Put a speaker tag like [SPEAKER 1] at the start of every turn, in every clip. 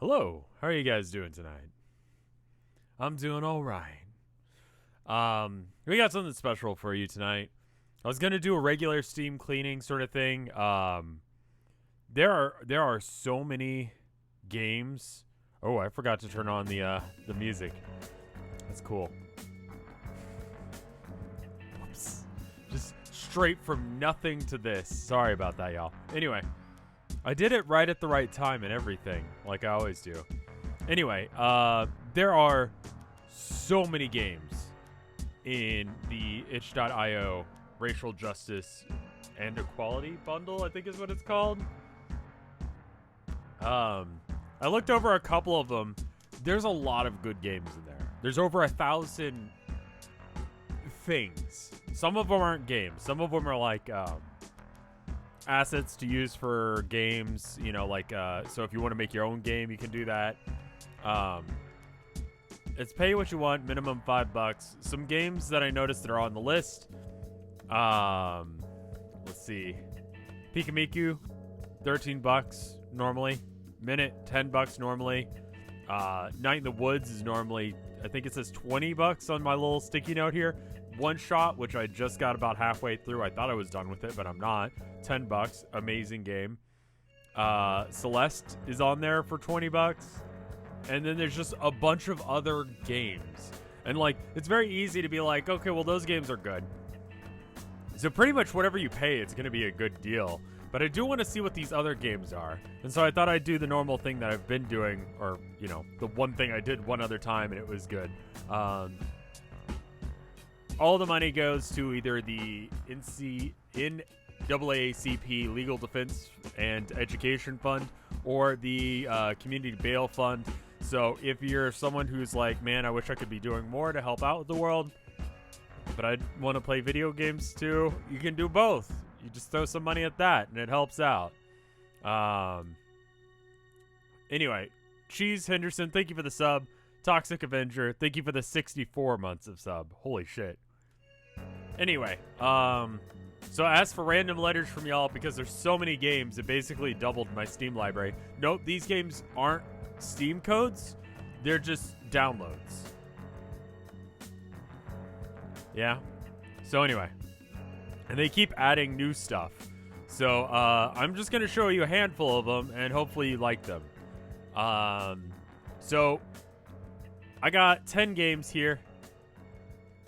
[SPEAKER 1] Hello, how are you guys doing tonight? I'm doing all right. We got something special for you tonight. I was gonna do a regular Steam cleaning sort of thing. There are so many games. Oh, I forgot to turn on the music. That's cool. Whoops. Just straight from nothing to this. Sorry about that, y'all. Anyway, I did it right at the right time and everything, like I always do. Anyway, there are so many games in the itch.io racial justice and equality bundle, I think is what it's called. I looked over a couple of them. There's a lot of good games in there. There's over 1,000 things. Some of them aren't games. Some of them are like assets to use for games, you know, like so if you want to make your own game, you can do that. It's pay what you want, minimum $5. Some games that I noticed that are on the list. Let's see. Pikamiku, $13 normally. Minute, $10 normally. Night in the Woods is normally, I think it says $20 on my little sticky note here. One Shot, which I just got about halfway through. I thought I was done with it, but I'm not. $10, amazing game. Celeste is on there for $20. And then there's just a bunch of other games. And like, it's very easy to be like, okay, well, those games are good. So pretty much whatever you pay, it's going to be a good deal. But I do want to see what these other games are. And so I thought I'd do the normal thing that I've been doing, or, you know, the one thing I did one other time and it was good. All the money goes to either the NAACP Legal Defense and Education Fund or the Community Bail Fund. So if you're someone who's like, man, I wish I could be doing more to help out with the world, but I want to play video games too, you can do both. You just throw some money at that, and it helps out. Anyway, Cheese Henderson, thank you for the sub. Toxic Avenger, thank you for the 64 months of sub. Holy shit. Anyway, so as for random letters from y'all, because there's so many games, it basically doubled my Steam library. Nope, these games aren't Steam codes. They're just downloads. Yeah. So anyway. And they keep adding new stuff. So I'm just going to show you a handful of them, and hopefully you like them. So I got 10 games here.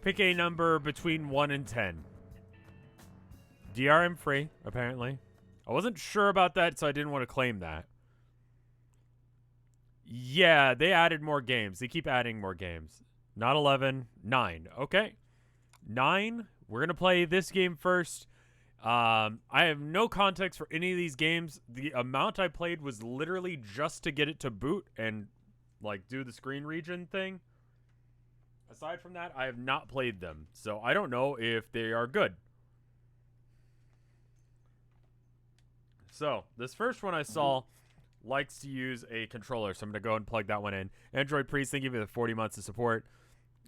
[SPEAKER 1] Pick a number between 1 and 10. DRM free, apparently. I wasn't sure about that, so I didn't want to claim that. Yeah, they added more games. They keep adding more games. Not 11, 9. Okay. 9. We're going to play this game first. I have no context for any of these games. The amount I played was literally just to get it to boot and, like, do the screen region thing. Aside from that, I have not played them. So I don't know if they are good. So, this first one I saw likes to use a controller. So I'm going to go and plug that one in. Android Priest, thank you for the 40 months of support.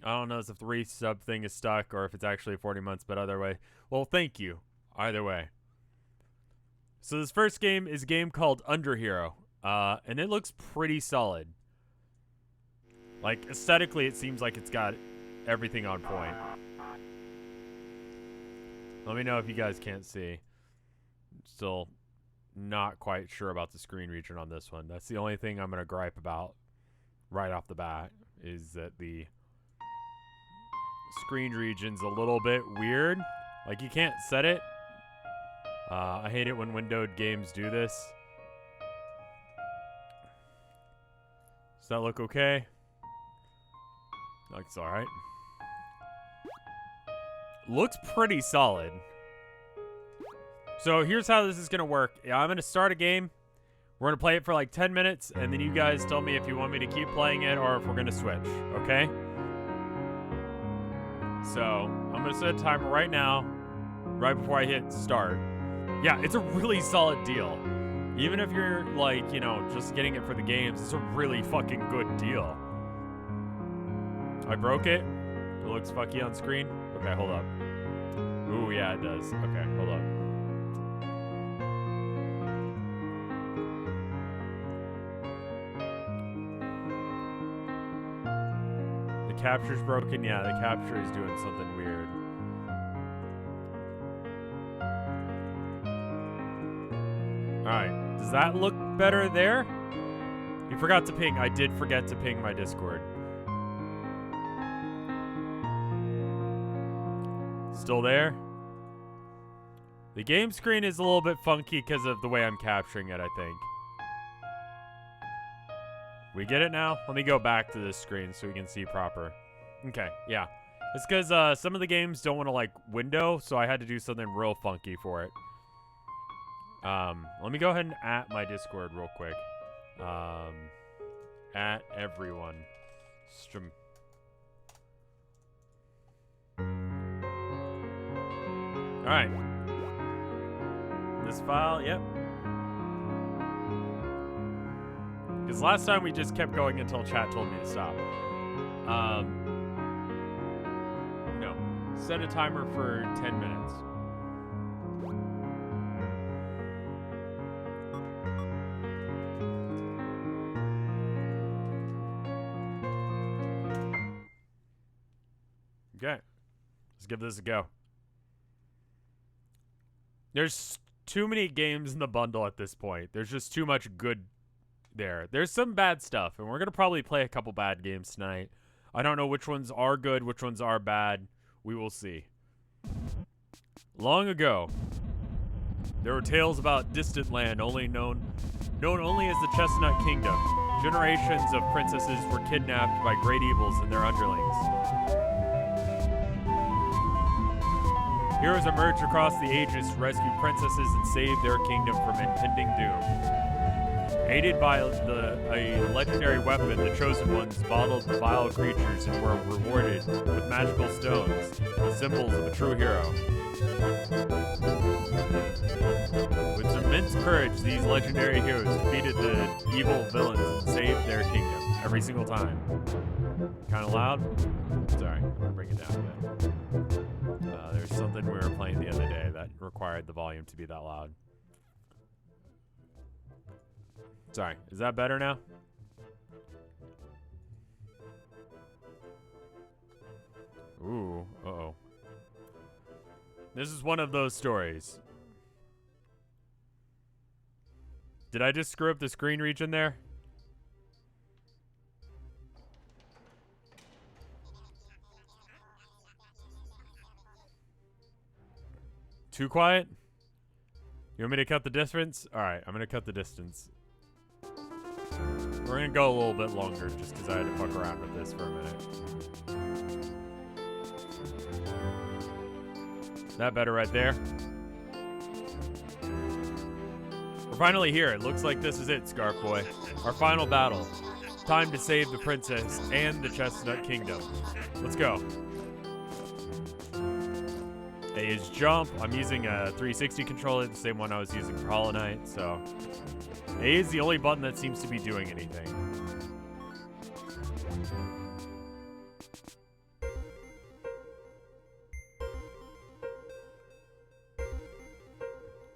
[SPEAKER 1] I don't know if the 3 sub thing is stuck or if it's actually 40 months, but either way. Well, thank you. Either way. So this first game is a game called Underhero. And it looks pretty solid. Like, aesthetically, it seems like it's got everything on point. Let me know if you guys can't see. Still not quite sure about the screen region on this one. That's the only thing I'm going to gripe about right off the bat, is that the screen region's a little bit weird. Like, you can't set it. I hate it when windowed games do this. Does that look okay? Looks alright. Looks pretty solid. So here's how this is going to work. I'm going to start a game. We're going to play it for like 10 minutes, and then you guys tell me if you want me to keep playing it or if we're going to switch, okay? So I'm going to set a timer right now, right before I hit start. Yeah, it's a really solid deal. Even if you're, like, you know, just getting it for the games, it's a really fucking good deal. I broke it. It looks fucky on screen. Okay, hold up. Ooh, yeah, it does. Okay, hold up. capture's broken? Yeah, the capture is doing something weird. Alright, does that look better there? You forgot to ping. I did forget to ping my Discord. Still there? The game screen is a little bit funky because of the way I'm capturing it, I think. We get it now? Let me go back to this screen so we can see proper. Okay, yeah. It's because some of the games don't want to, like, window, so I had to do something real funky for it. Let me go ahead and at my Discord real quick. At everyone. Stream. Alright. This file, yep. Because last time we just kept going until chat told me to stop. No. Set a timer for 10 minutes. Okay. Let's give this a go. There's too many games in the bundle at this point. There's just too much good there. There's some bad stuff, and we're going to probably play a couple bad games tonight. I don't know which ones are good, which ones are bad. We will see. Long ago, there were tales about distant land known only as the Chestnut Kingdom. Generations of princesses were kidnapped by great evils and their underlings. Heroes emerged across the ages to rescue princesses and save their kingdom from impending doom. Aided by a legendary weapon, the Chosen Ones bottled the vile creatures and were rewarded with magical stones, the symbols of a true hero. With immense courage, these legendary heroes defeated the evil villains and saved their kingdom every single time. Kind of loud? Sorry, I'm gonna bring it down a bit. There's something we were playing the other day that required the volume to be that loud. Sorry, is that better now? Ooh, uh-oh. This is one of those stories. Did I just screw up the screen region there? Too quiet? You want me to cut the distance? Alright, I'm gonna cut the distance. We're gonna go a little bit longer just because I had to fuck around with this for a minute. That better right there? We're finally here. It looks like this is it, Scarf Boy. Our final battle. Time to save the princess and the Chestnut Kingdom. Let's go. A is jump. I'm using a 360 controller, the same one I was using for Hollow Knight, so A is the only button that seems to be doing anything.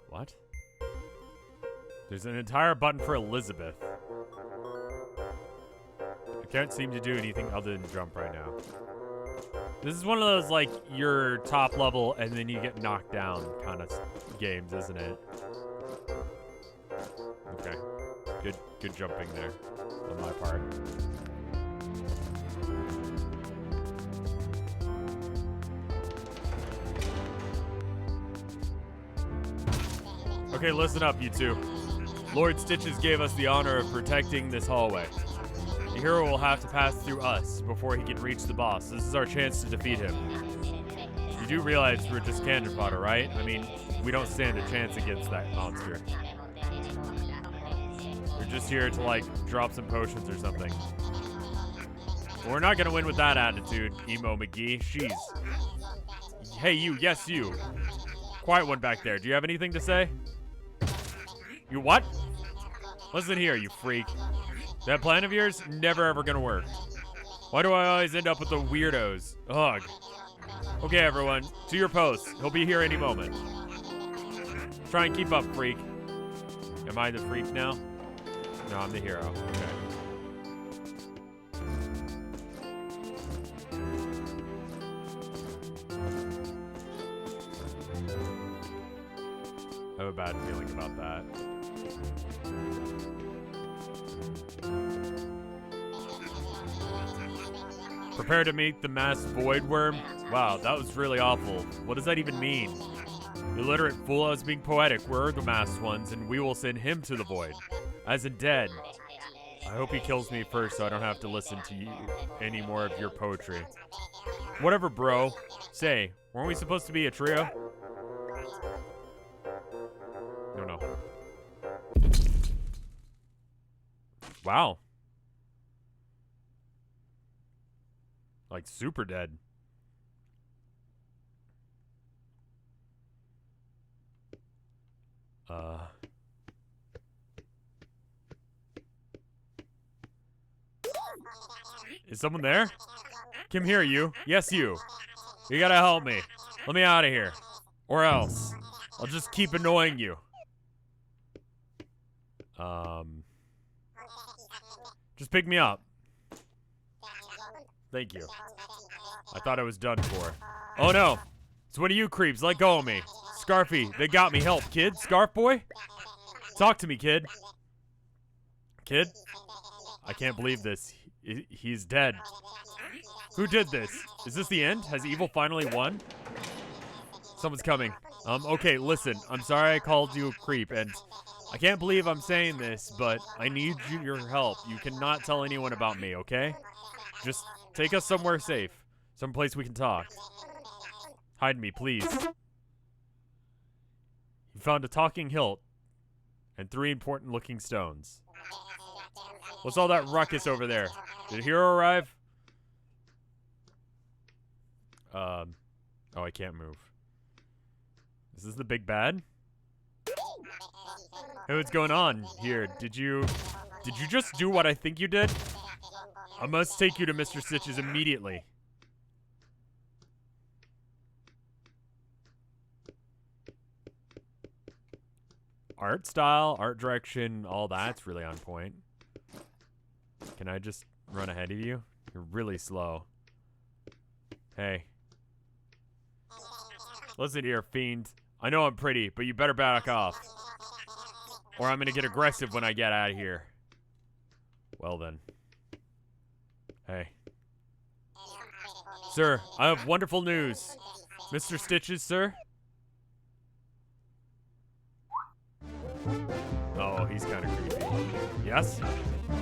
[SPEAKER 1] What? There's an entire button for Elizabeth. I can't seem to do anything other than jump right now. This is one of those, like, you're top level and then you get knocked down kind of games, isn't it? Okay. Good jumping there on my part. Okay, listen up, you two. Lord Stitches gave us the honor of protecting this hallway. The hero will have to pass through us before he can reach the boss. This is our chance to defeat him. You do realize we're just cannon fodder, right? I mean, we don't stand a chance against that monster. We're just here to, like, drop some potions or something. But we're not gonna win with that attitude, Emo McGee. Jeez. Hey, you. Yes, you. Quiet one back there. Do you have anything to say? You what? Listen here, you freak. That plan of yours, never ever gonna work. Why do I always end up with the weirdos? Ugh. Okay, everyone, to your posts. He'll be here any moment. Try and keep up, freak. Am I the freak now? No, I'm the hero. Okay. a bad feeling about that. Prepare to meet the masked void worm? Wow, that was really awful. What does that even mean? Illiterate fool, I was being poetic. We're the masked ones, and we will send him to the void. As in dead. I hope he kills me first so I don't have to listen to you any more of your poetry. Whatever, bro. Say, weren't we supposed to be a trio? No. Wow. Like, super dead. Is someone there? Come here, you. Yes, you. You gotta help me. Let me out of here. Or else. I'll just keep annoying you. Just pick me up. Thank you. I thought I was done for. Oh no. It's one of you creeps. Let go of me. Scarfy, they got me. Help, kid. Scarf boy? Talk to me, kid. Kid? I can't believe this. He's dead. Who did this? Is this the end? Has evil finally won? Someone's coming. Okay, listen. I'm sorry I called you a creep, and I can't believe I'm saying this, but I need your help. You cannot tell anyone about me, okay? Just take us somewhere safe. Someplace we can talk. Hide me, please. You found a talking hilt and 3 important-looking stones. What's all that ruckus over there? Did a hero arrive? Oh, I can't move. Is this the big bad? Hey, what's going on here? Did you just do what I think you did? I must take you to Mr. Stitches immediately. Art style, art direction, all that's really on point. Can I just run ahead of you? You're really slow. Hey. Listen here, fiend. I know I'm pretty, but you better back off. Or I'm gonna get aggressive when I get out of here. Well then. Hey. Sir, I have wonderful news. Mr. Stitches, sir? Oh, he's kind of creepy. Yes?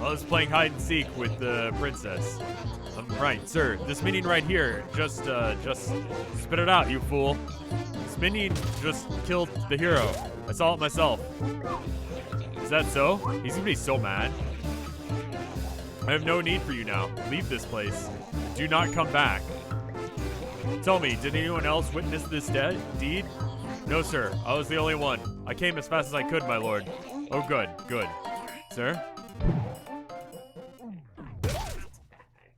[SPEAKER 1] I was playing hide and seek with the princess. Right, sir. This minion right here, just spit it out, you fool. This minion just killed the hero. I saw it myself. Is that so? He's gonna be so mad. I have no need for you now. Leave this place. Do not come back. Tell me, did anyone else witness this deed? No, sir. I was the only one. I came as fast as I could, my lord. Oh, good, good. Sir?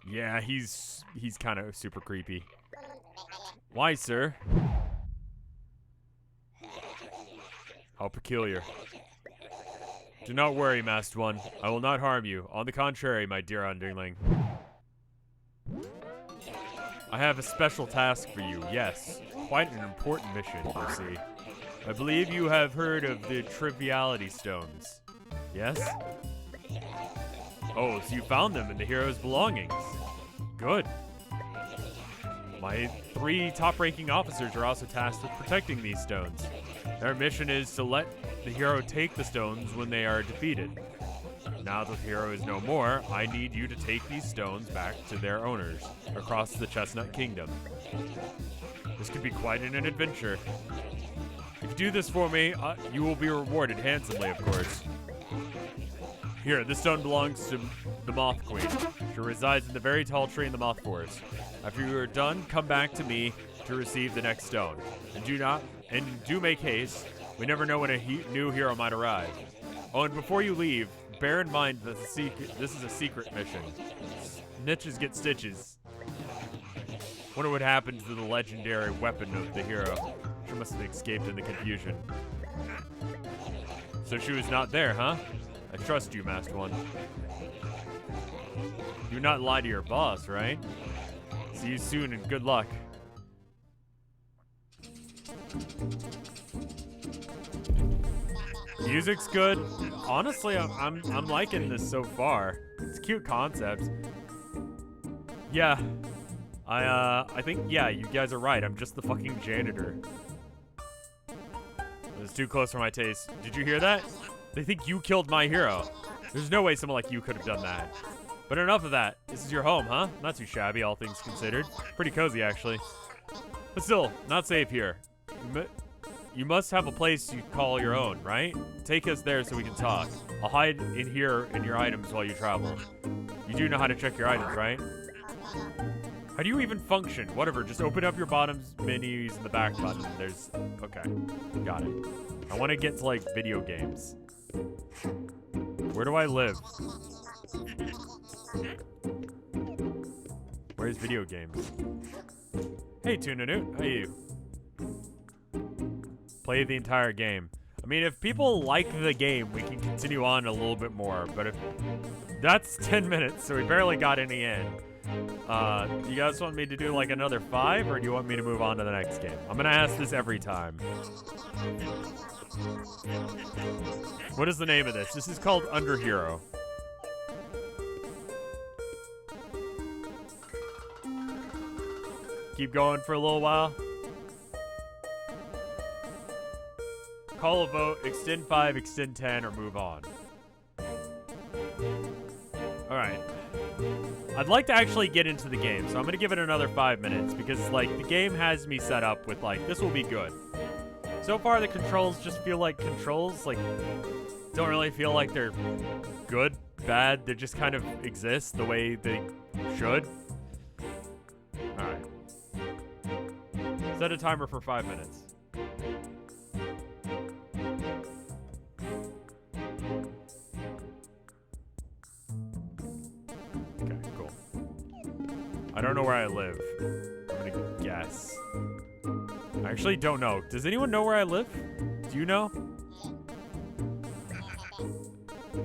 [SPEAKER 1] Yeah, he's kind of super creepy. Why, sir? How peculiar. Do not worry, masked one. I will not harm you. On the contrary, my dear underling. I have a special task for you, yes. Quite an important mission, you'll see. I believe you have heard of the Triviality Stones. Yes? Oh, so you found them in the hero's belongings. Good. My 3 top-ranking officers are also tasked with protecting these stones. Their mission is to let the hero take the stones when they are defeated. Now that the hero is no more, I need you to take these stones back to their owners across the Chestnut Kingdom. This could be quite an adventure. If you do this for me, you will be rewarded handsomely, of course. Here, this stone belongs to the Moth Queen. She resides in the very tall tree in the Moth Forest. After you are done, come back to me to receive the next stone. And do make haste. We never know when a new hero might arrive. Oh, and before you leave, bear in mind that this is a secret mission. Snitches get stitches. Wonder what happened to the legendary weapon of the hero. She must have escaped in the confusion. So she was not there, huh? I trust you, Masked One. Do not lie to your boss, right? See you soon and good luck. Music's good. Honestly, I'm liking this so far. It's a cute concept. Yeah. I think, yeah, you guys are right. I'm just the fucking janitor. It was too close for my taste. Did you hear that? They think you killed my hero. There's no way someone like you could have done that. But enough of that. This is your home, huh? Not too shabby, all things considered. Pretty cozy, actually. But still, not safe here. You must have a place you call your own, right? Take us there so we can talk. I'll hide in here in your items while you travel. You do know how to check your items, right? How do you even function? Whatever, just open up your bottom's menus in the back button. There's... Okay, got it. I want to get to, like, video games. Where do I live? Where's video games? Hey, Tuna-Newt, how are you? Play the entire game. I mean, if people like the game, we can continue on a little bit more, but if... That's 10 minutes, so we barely got any in. You guys want me to do like another 5, or do you want me to move on to the next game? I'm gonna ask this every time. What is the name of this? This is called Underhero. Keep going for a little while. Call a vote, extend 5, extend 10, or move on. Alright. I'd like to actually get into the game, so I'm going to give it another 5 minutes, because, like, the game has me set up with, like, this will be good. So far, the controls just feel like controls, like, don't really feel like they're good, bad, they just kind of exist the way they should. Alright. Set a timer for 5 minutes. I don't know where I live. I'm gonna guess. I actually don't know. Does anyone know where I live? Do you know?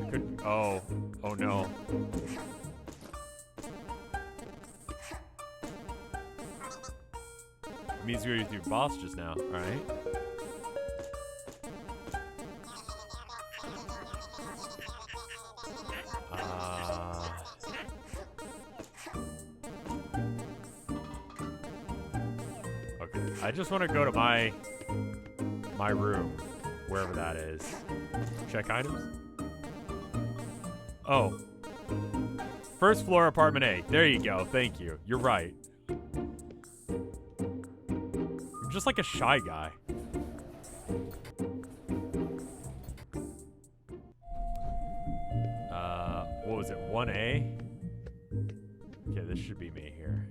[SPEAKER 1] Could, oh no. It means we were with your boss just now, alright? I just want to go to my room, wherever that is. Check items. Oh. First floor, apartment A. There you go. Thank you. You're right. I'm just like a shy guy. What was it? 1A? Okay, this should be me here.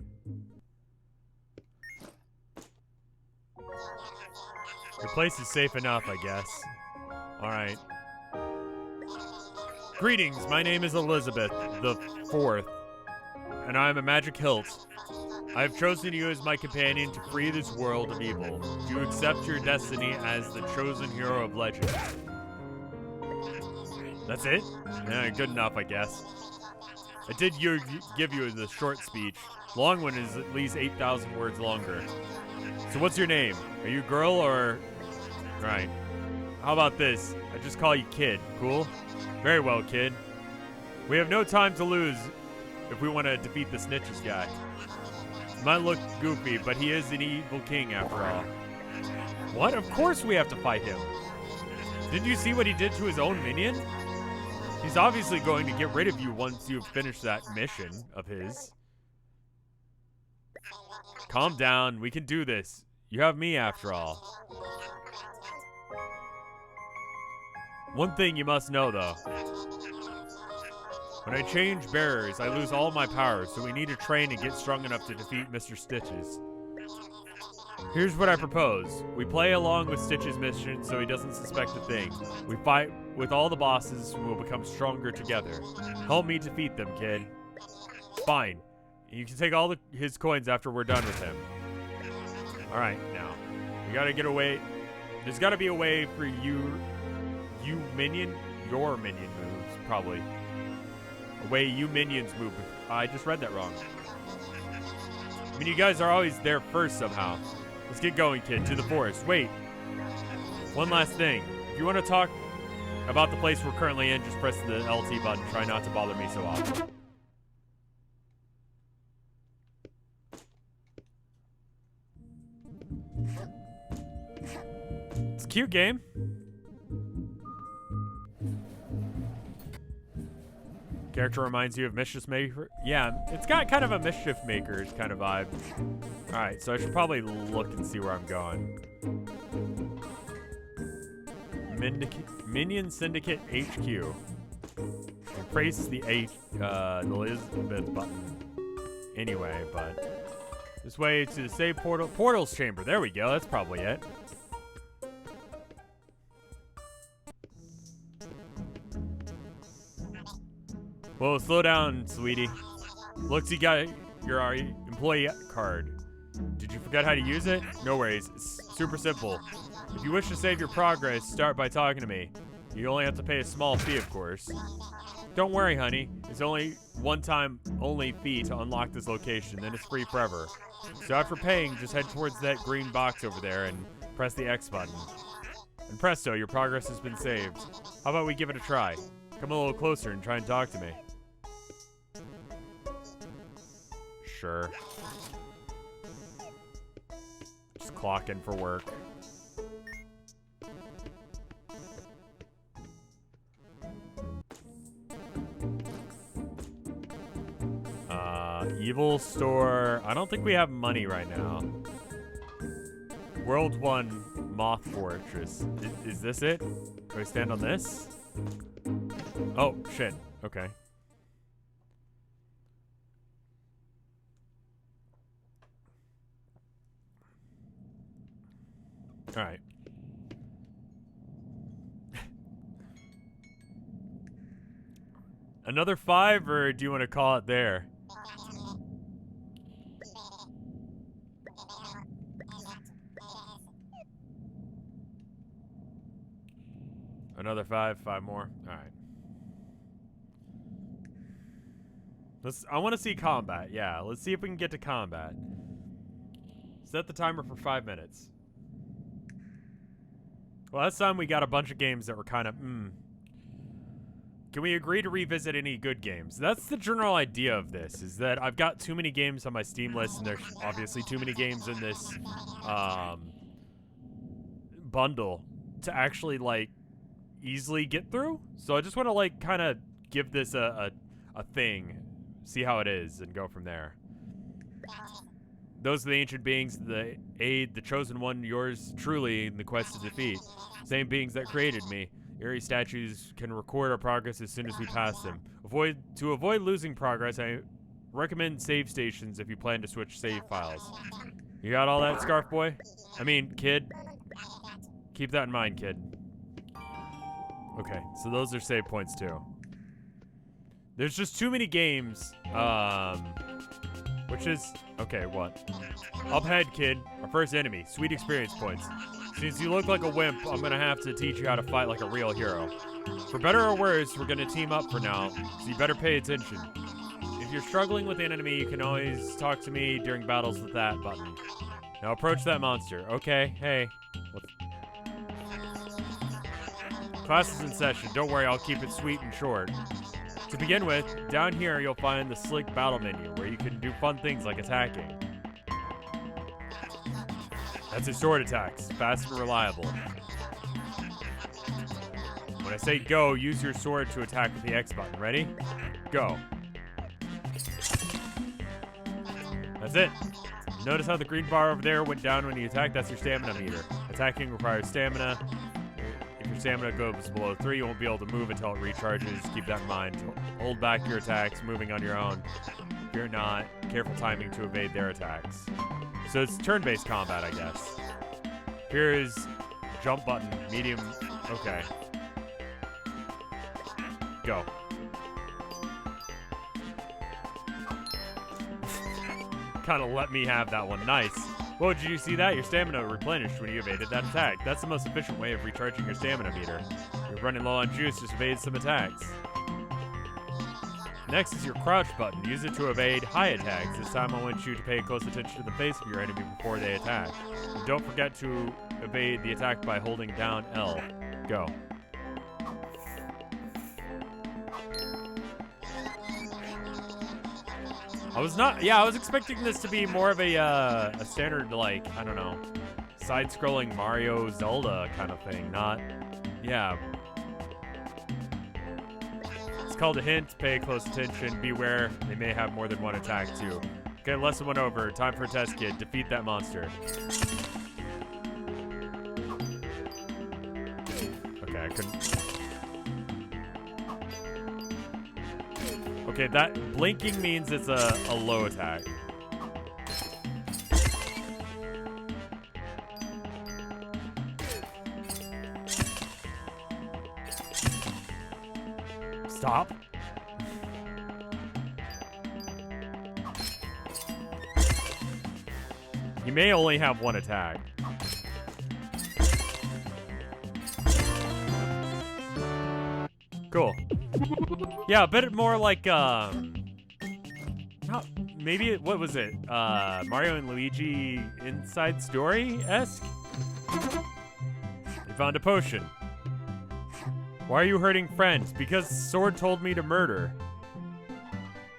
[SPEAKER 1] Your place is safe enough, I guess. Alright. Greetings, my name is Elizabeth the Fourth, and I am a magic hilt. I have chosen you as my companion to free this world of evil. Do you accept your destiny as the chosen hero of legend? That's it? Yeah, good enough, I guess. I did give you the short speech. Long one is at least 8,000 words longer. So what's your name? Are you a girl or... Right. How about this? I just call you Kid. Cool? Very well, Kid. We have no time to lose if we want to defeat the Snitches guy. He might look goofy, but he is an evil king after all. What? Of course we have to fight him. Didn't you see what he did to his own minion? He's obviously going to get rid of you once you've finished that mission of his. Calm down. We can do this. You have me after all. One thing you must know, though. When I change bearers, I lose all my powers, so we need to train and get strong enough to defeat Mr. Stitches. Here's what I propose. We play along with Stitch's mission so he doesn't suspect a thing. We fight with all the bosses and we'll become stronger together. Help me defeat them, Kid. Fine. You can take all his coins after we're done with him. Alright, now. We gotta get away. There's gotta be a way for your minion moves, probably. A way you minions move. I just read that wrong. I mean, you guys are always there first somehow. Let's get going, Kid, to the forest. Wait. One last thing. If you want to talk About the place we're currently in, just press the LT button. Try not to bother me so often. It's a cute game. Character reminds you of Mischief Maker. Yeah, it's got kind of a Mischief Maker kind of vibe. Alright, so I should probably look and see where I'm going. Minion Syndicate HQ. And press the Elizabeth button. Anyway, but this way to the save portals chamber. There we go. That's probably it. Whoa, slow down, sweetie. Looks you got your employee card. Did you forget how to use it? No worries. It's super simple. If you wish to save your progress, start by talking to me. You only have to pay a small fee, of course. Don't worry, honey. It's only one-time only fee to unlock this location, then it's free forever. So after paying, just head towards that green box over there and press the X button. And presto, your progress has been saved. How about we give it a try? Come a little closer and try and talk to me. Sure. Just clock in for work. Evil store. I don't think we have money right now. World 1 Moth Fortress. Is this it? Do I stand on this? Oh, shit. Okay. Alright. Another 5, or do you want to call it there? Another 5, 5 more. All right. I want to see combat. Yeah, let's see if we can get to combat. Set the timer for 5 minutes. Well, last time we got a bunch of games that were kind of, Can we agree to revisit any good games? That's the general idea of this, is that I've got too many games on my Steam list, and there's obviously too many games in this bundle to actually, like, easily get through. So I just want to, like, kind of give this a thing, see how it is, and go from there. Those are the ancient beings that aid the chosen one, yours truly, in the quest to defeat. Same beings that created me. Eerie statues can record our progress as soon as we pass them. To avoid losing progress, I recommend save stations if you plan to switch save files. You got all that, Scarf Boy? I mean, kid. Keep that in mind, kid. Okay, so those are save points too. There's just too many games, which is, okay, what? Up ahead, kid, our first enemy, sweet experience points. Since you look like a wimp, I'm gonna have to teach you how to fight like a real hero. For better or worse, we're gonna team up for now, so you better pay attention. If you're struggling with an enemy, you can always talk to me during battles with that button. Now approach that monster. Okay, hey. Class is in session. Don't worry, I'll keep it sweet and short. To begin with, down here you'll find the slick battle menu where you can do fun things like attacking. That's his sword attacks, fast and reliable. When I say go, use your sword to attack with the X button. Ready? Go. That's it. Notice how the green bar over there went down when you attack? That's your stamina meter. Attacking requires stamina. If your stamina goes below 3, you won't be able to move until it recharges. Keep that in mind. Hold back your attacks, moving on your own. If you're not, careful timing to evade their attacks. So it's turn-based combat, I guess. Here is jump button, medium. Okay. Go. Kind of let me have that one. Nice. Whoa, did you see that? Your stamina replenished when you evaded that attack. That's the most efficient way of recharging your stamina meter. You're running low on juice, just evade some attacks. Next is your crouch button. Use it to evade high attacks. This time I want you to pay close attention to the face of your enemy before they attack. And don't forget to evade the attack by holding down L. Go. I was not. Yeah, I was expecting this to be more of a standard, like, I don't know, side-scrolling Mario Zelda kind of thing. Not. Yeah. It's called a hint. Pay close attention. Beware. They may have more than one attack too. Okay, lesson 1 over. Time for a test kit. Defeat that monster. Okay, I couldn't. Okay, that blinking means it's a low attack. Stop. You may only have one attack. Cool. Yeah, a bit more like, maybe, what was it? Mario and Luigi Inside Story-esque? You found a potion. Why are you hurting friends? Because Sword told me to murder.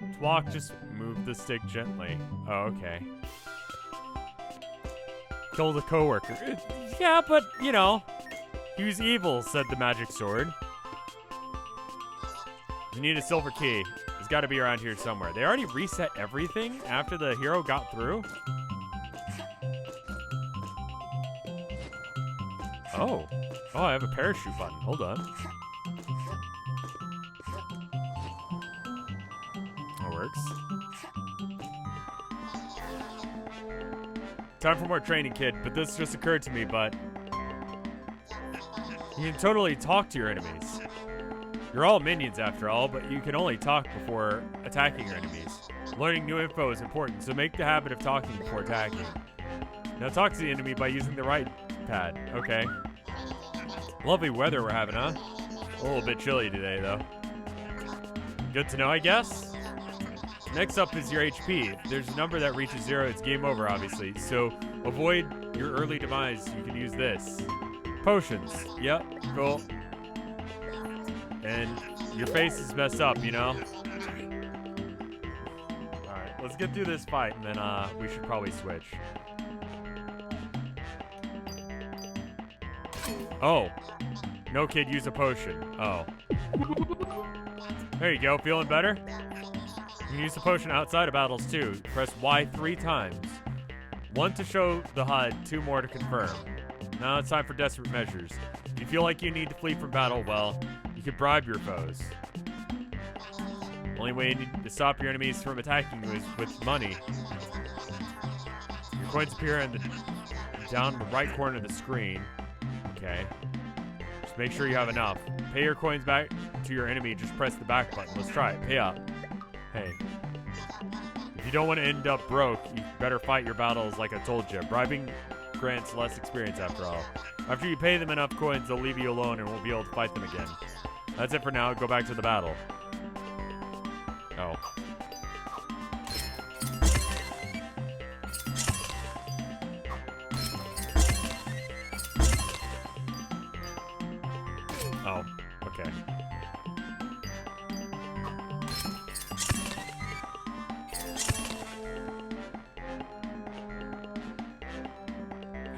[SPEAKER 1] To walk, just move the stick gently. Oh, okay. Killed a coworker. Yeah, but, you know, he was evil, said the magic sword. You need a silver key. It's got to be around here somewhere. They already reset everything after the hero got through? Oh. Oh, I have a parachute button. Hold on. That works. Time for more training, kid, but this just occurred to me, but you can totally talk to your enemies. You're all minions after all, but you can only talk before attacking your enemies. Learning new info is important, so make the habit of talking before attacking. Now talk to the enemy by using the right pad. Okay. Lovely weather we're having, huh? A little bit chilly today, though. Good to know, I guess? Next up is your HP. If there's a number that reaches 0, it's game over, obviously. So avoid your early demise. You can use this. Potions. Yep, cool. And your face is messed up, you know? Alright, let's get through this fight, and then we should probably switch. Oh. No, kid, use a potion. Oh. There you go, feeling better? You can use the potion outside of battles, too. Press Y 3 times. 1 to show the HUD, 2 more to confirm. Now it's time for desperate measures. If you feel like you need to flee from battle, well, you can bribe your foes. Only way you need to stop your enemies from attacking you is with money. Your coins appear in the down the right corner of the screen. Okay. Just make sure you have enough. Pay your coins back to your enemy, just press the back button. Let's try it. Pay up. Hey. If you don't want to end up broke, you better fight your battles like I told you. Bribing grants less experience after all. After you pay them enough coins, they'll leave you alone and won't be able to fight them again. That's it for now. Go back to the battle. Oh. Oh, okay.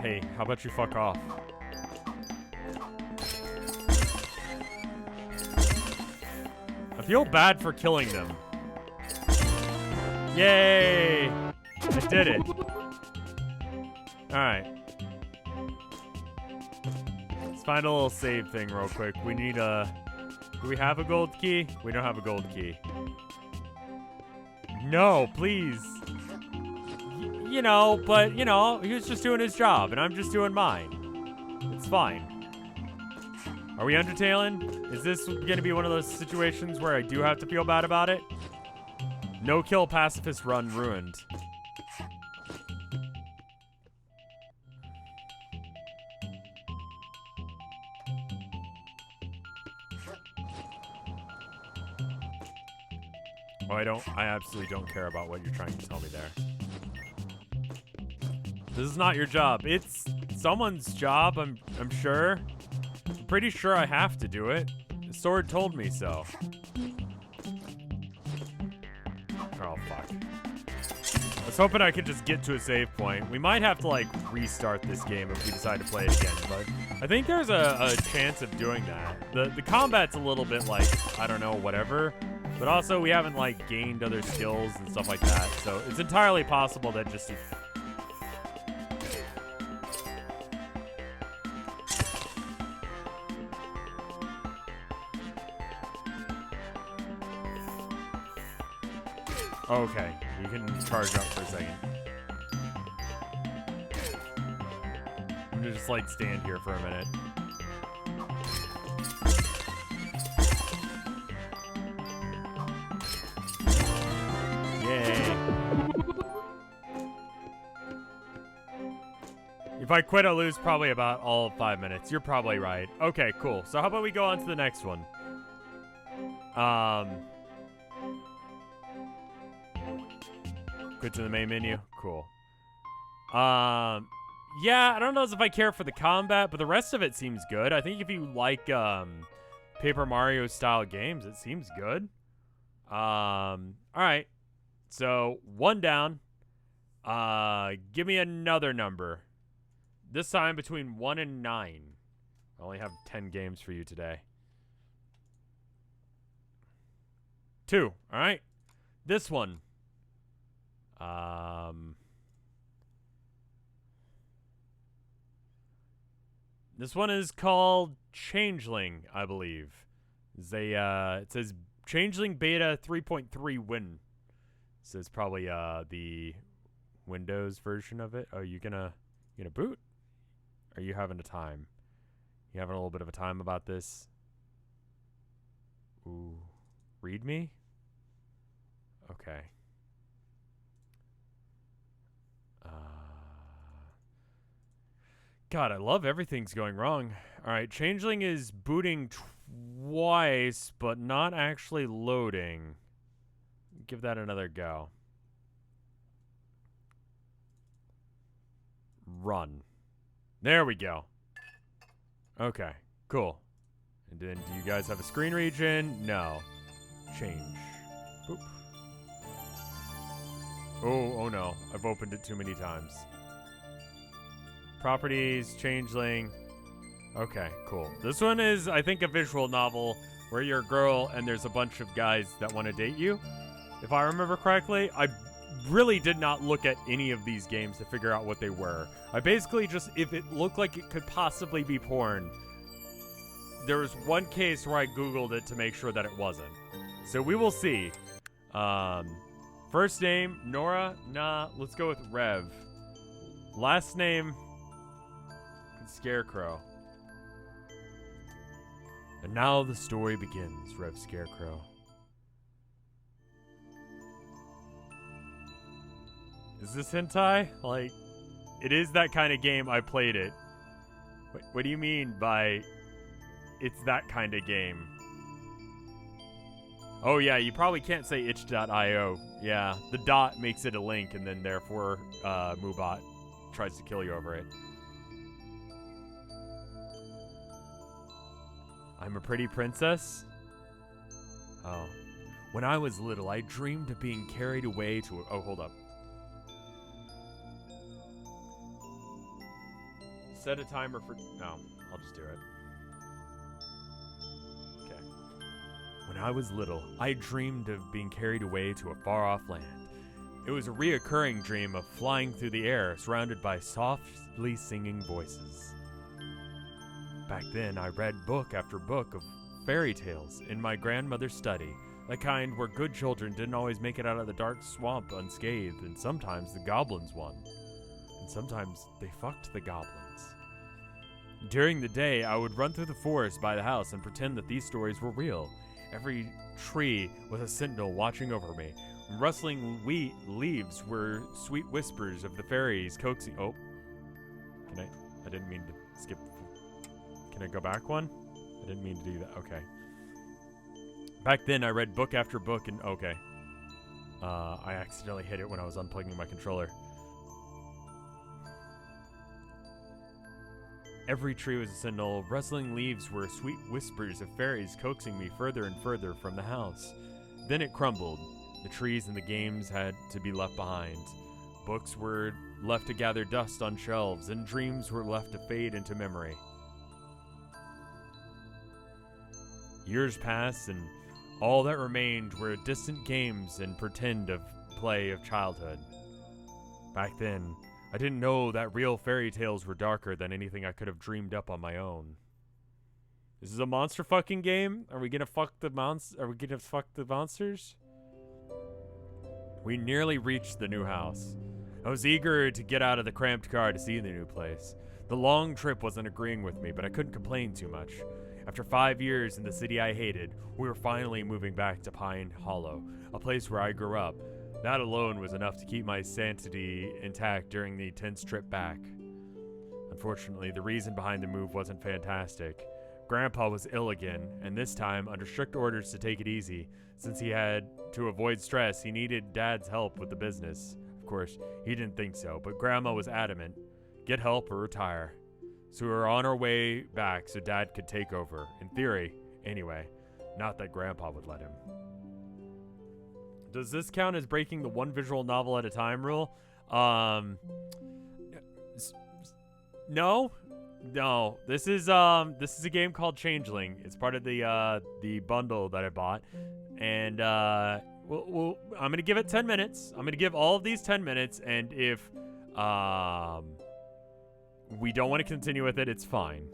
[SPEAKER 1] Hey, how about you fuck off? I feel bad for killing them. Yay! I did it. Alright. Let's find a little save thing real quick. We need a... Do we have a gold key? We don't have a gold key. No, please. You know, but, you know, he was just doing his job, and I'm just doing mine. It's fine. Are we Undertaling? Is this going to be one of those situations where I do have to feel bad about it? No kill pacifist run ruined. Oh, I absolutely don't care about what you're trying to tell me there. This is not your job. It's someone's job, I'm sure. I'm pretty sure I have to do it. The sword told me so. Oh, fuck. was hoping I could just get to a save point. We might have to, like, restart this game if we decide to play it again, but I think there's a chance of doing that. The combat's a little bit, like, I don't know, whatever, but also we haven't, like, gained other skills and stuff like that, so it's entirely possible that just... Okay, you can charge up for a second. I'm gonna just like stand here for a minute. Yay. If I quit, I'll lose probably about all 5 minutes. You're probably right. Okay, cool. So how about we go on to the next one? Quit to the main menu. Cool. Yeah, I don't know if I care for the combat, but the rest of it seems good. I think if you like Paper Mario style games, it seems good. All right. So 1 down. Give me another number. This time between 1 and 9. I only have 10 games for you today. 2. All right. This one. This one is called Changeling, I believe. It says Changeling Beta 3.3 win. This is probably the Windows version of it. Oh, you gonna boot? Are you having a time? You having a little bit of a time about this? Ooh, read me? Okay. God, I love everything's going wrong. All right, Changeling is booting twice, but not actually loading. Give that another go. Run. There we go. Okay, cool. And then do you guys have a screen region? No. Change. Boop. Oh no. I've opened it too many times. Properties, Changeling. Okay, cool. This one is, I think, a visual novel where you're a girl and there's a bunch of guys that want to date you. If I remember correctly, I really did not look at any of these games to figure out what they were. I basically just, if it looked like it could possibly be porn, there was one case where I Googled it to make sure that it wasn't. So we will see. First name, Nora. Nah, let's go with Rev. Last name, Scarecrow. And now the story begins, RevScarecrow. Is this hentai? Like, it is that kind of game. I played it. What do you mean by it's that kind of game? Oh yeah, you probably can't say itch.io. Yeah, the dot makes it a link, and then therefore Mubot tries to kill you over it. I'm a pretty princess? Oh. When I was little, I dreamed of being carried away to a... Oh, hold up. Set a timer for... No, I'll just do it. Okay. When I was little, I dreamed of being carried away to a far-off land. It was a reoccurring dream of flying through the air, surrounded by softly singing voices. Back then, I read book after book of fairy tales in my grandmother's study, the kind where good children didn't always make it out of the dark swamp unscathed, and sometimes the goblins won. And sometimes they fucked the goblins. During the day, I would run through the forest by the house and pretend that these stories were real. Every tree was a sentinel watching over me. Rustling leaves were sweet whispers of the fairies coaxing... Oh. I didn't mean to skip... Can I go back one? I didn't mean to do that. Okay. Back then, I read book after book and... Okay. I accidentally hit it when I was unplugging my controller. Every tree was a sentinel. Rustling leaves were sweet whispers of fairies coaxing me further and further from the house. Then it crumbled. The trees and the games had to be left behind. Books were left to gather dust on shelves, and dreams were left to fade into memory. Years passed, and all that remained were distant games and pretend of play of childhood. Back then, I didn't know that real fairy tales were darker than anything I could have dreamed up on my own. This is a monster fucking game? Are we gonna fuck the monsters? We nearly reached the new house. I was eager to get out of the cramped car to see the new place. The long trip wasn't agreeing with me, but I couldn't complain too much. After 5 years in the city I hated, we were finally moving back to Pine Hollow, a place where I grew up. That alone was enough to keep my sanity intact during the tense trip back. Unfortunately, the reason behind the move wasn't fantastic. Grandpa was ill again, and this time under strict orders to take it easy. Since he had to avoid stress, he needed Dad's help with the business. Of course, he didn't think so, but Grandma was adamant. Get help or retire. So we were on our way back so Dad could take over. In theory, anyway. Not that Grandpa would let him. Does this count as breaking the one visual novel at a time rule? No. No, this is a game called Changeling. It's part of the bundle that I bought, and I'm gonna give it 10 minutes. I'm gonna give all of these 10 minutes, and if we don't want to continue with it, it's fine.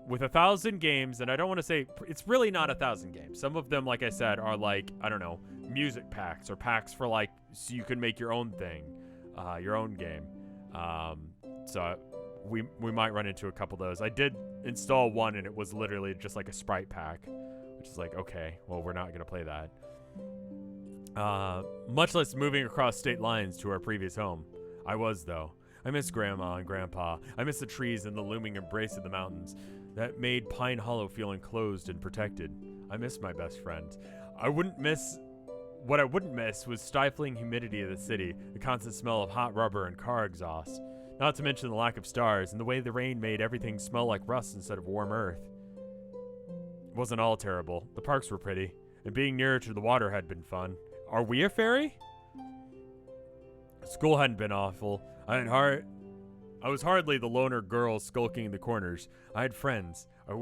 [SPEAKER 1] With 1,000 games, and I don't want to say it's really not 1,000 games. Some of them, like I said, are like, I don't know, music packs or packs for like so you can make your own thing, your own game. So. We might run into a couple of those. I did install one, and it was literally just like a Sprite pack, which is like, okay, well, we're not going to play that. Much less moving across state lines to our previous home. I was, though. I miss Grandma and Grandpa. I miss the trees and the looming embrace of the mountains that made Pine Hollow feel enclosed and protected. I miss my best friend. What I wouldn't miss was stifling humidity of the city, the constant smell of hot rubber and car exhaust. Not to mention the lack of stars and the way the rain made everything smell like rust instead of warm earth. It wasn't all terrible. The parks were pretty, and being nearer to the water had been fun. Are we a fairy? School hadn't been awful. I was hardly the loner girl skulking in the corners. I had friends. I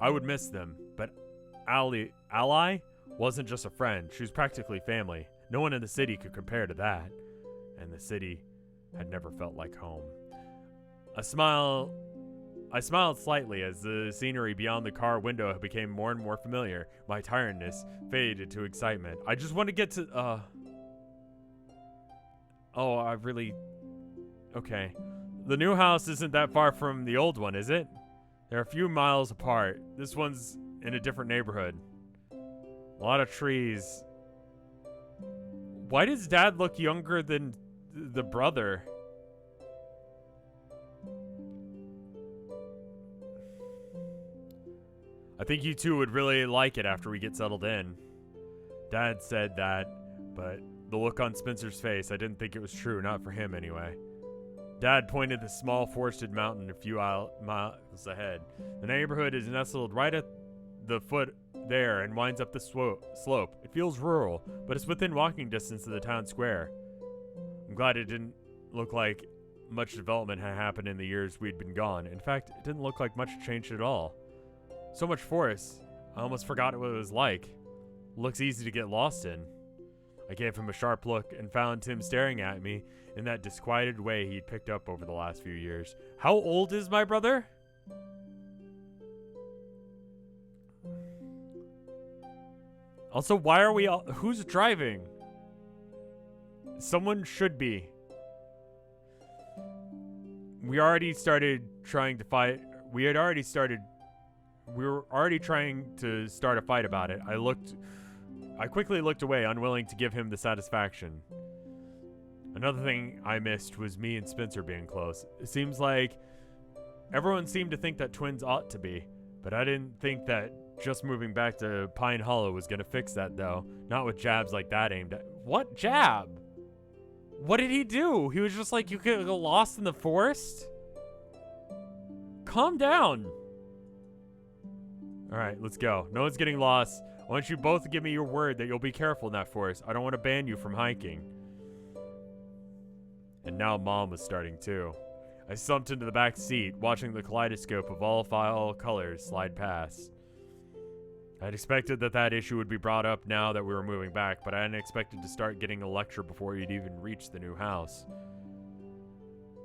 [SPEAKER 1] would miss them, but Ally wasn't just a friend. She was practically family. No one in the city could compare to that. And the city had never felt like home. I smiled slightly as the scenery beyond the car window became more and more familiar. My tiredness faded to excitement. I just want to get to, okay. The new house isn't that far from the old one, is it? They're a few miles apart. This one's in a different neighborhood. A lot of trees. Why does Dad look younger than the brother? I think you two would really like it after we get settled in. Dad said that, but the look on Spencer's face, I didn't think it was true, not for him anyway. Dad pointed the small forested mountain a few miles ahead. The neighborhood is nestled right at the foot there and winds up the slope. It feels rural, but it's within walking distance of the town square. I'm glad it didn't look like much development had happened in the years we'd been gone. In fact, it didn't look like much changed at all. So much forest, I almost forgot what it was like. Looks easy to get lost in. I gave him a sharp look and found him staring at me in that disquieted way he'd picked up over the last few years. How old is my brother? Also, why are we all... Who's driving? Someone should be. We already started trying to fight. We were already trying to start a fight about it. I quickly looked away, unwilling to give him the satisfaction. Another thing I missed was me and Spencer being close. It seems like everyone seemed to think that twins ought to be, but I didn't think that just moving back to Pine Hollow was going to fix that, though. Not with jabs like that aimed at... What jab? What did he do? He was just like, you could get lost in the forest? Calm down. All right, let's go. No one's getting lost. I want you both to give me your word that you'll be careful in that forest. I don't want to ban you from hiking. And now Mom was starting too. I slumped into the back seat, watching the kaleidoscope of all foul colors slide past. I'd expected that issue would be brought up now that we were moving back, but I hadn't expected to start getting a lecture before we'd even reached the new house.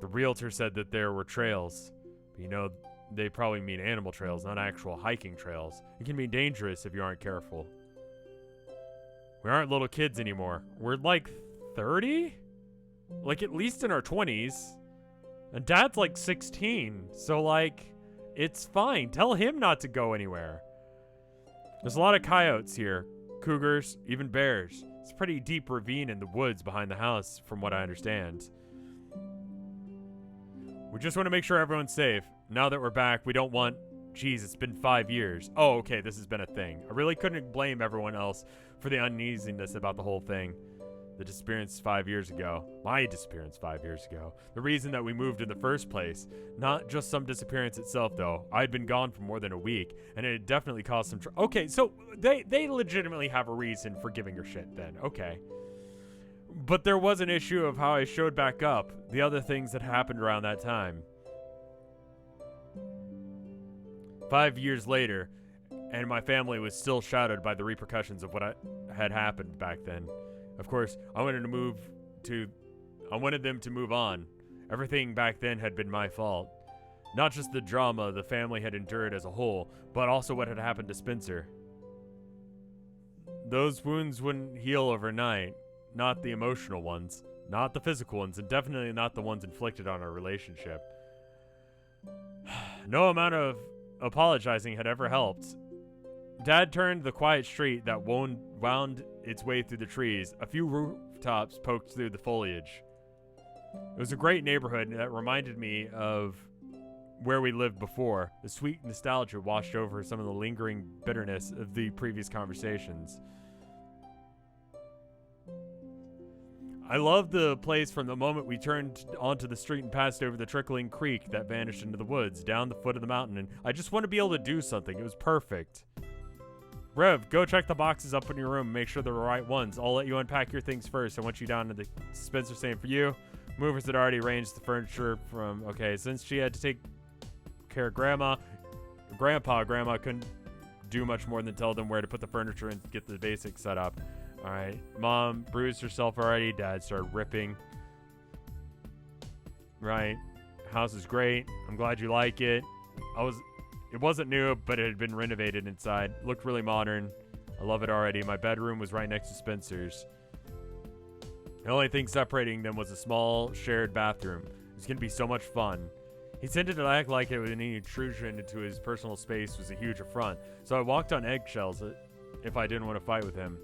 [SPEAKER 1] The realtor said that there were trails, but you know, they probably mean animal trails, not actual hiking trails. It can be dangerous if you aren't careful. We aren't little kids anymore. We're like 30? Like at least in our 20s. And Dad's like 16, so like, it's fine. Tell him not to go anywhere. There's a lot of coyotes here, cougars, even bears. It's a pretty deep ravine in the woods behind the house, from what I understand. We just want to make sure everyone's safe. Now that we're back, we don't want... Geez, it's been 5 years. Oh, okay, this has been a thing. I really couldn't blame everyone else for the uneasiness about the whole thing. The disappearance 5 years ago. My disappearance 5 years ago. The reason that we moved in the first place. Not just some disappearance itself, though. I'd been gone for more than a week, and it had definitely caused some okay, so they legitimately have a reason for giving her shit then. Okay. But there was an issue of how I showed back up. The other things that happened around that time. 5 years later, and my family was still shadowed by the repercussions of what had happened back then. Of course, I wanted them to move on. Everything back then had been my fault. Not just the drama the family had endured as a whole, but also what had happened to Spencer. Those wounds wouldn't heal overnight. Not the emotional ones, not the physical ones, and definitely not the ones inflicted on our relationship. No amount of apologizing had ever helped. Dad turned the quiet street that wound its way through the trees. A few rooftops poked through the foliage. It was a great neighborhood that reminded me of where we lived before. The sweet nostalgia washed over some of the lingering bitterness of the previous conversations. I loved the place from the moment we turned onto the street and passed over the trickling creek that vanished into the woods, down the foot of the mountain, and I just want to be able to do something. It was perfect. Rev, go check the boxes up in your room and make sure they're the right ones. I'll let you unpack your things first. I want you down to the dispenser. Same for you. Movers had already arranged the furniture from... Okay, since she had to take care of Grandma couldn't do much more than tell them where to put the furniture and get the basics set up. All right, Mom bruised herself already. Dad started ripping. Right, house is great. I'm glad you like it. It wasn't new, but it had been renovated inside. Looked really modern. I love it already. My bedroom was right next to Spencer's. The only thing separating them was a small shared bathroom. It was gonna be so much fun. He tended to act like any intrusion into his personal space was a huge affront, so I walked on eggshells if I didn't want to fight with him.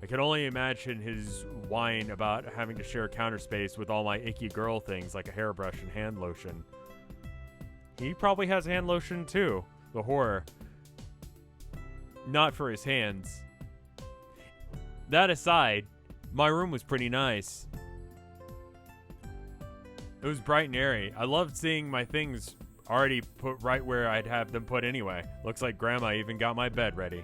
[SPEAKER 1] I could only imagine his whine about having to share counter space with all my icky girl things like a hairbrush and hand lotion. He probably has hand lotion too. The horror. Not for his hands. That aside, my room was pretty nice. It was bright and airy. I loved seeing my things already put right where I'd have them put anyway. Looks like Grandma even got my bed ready.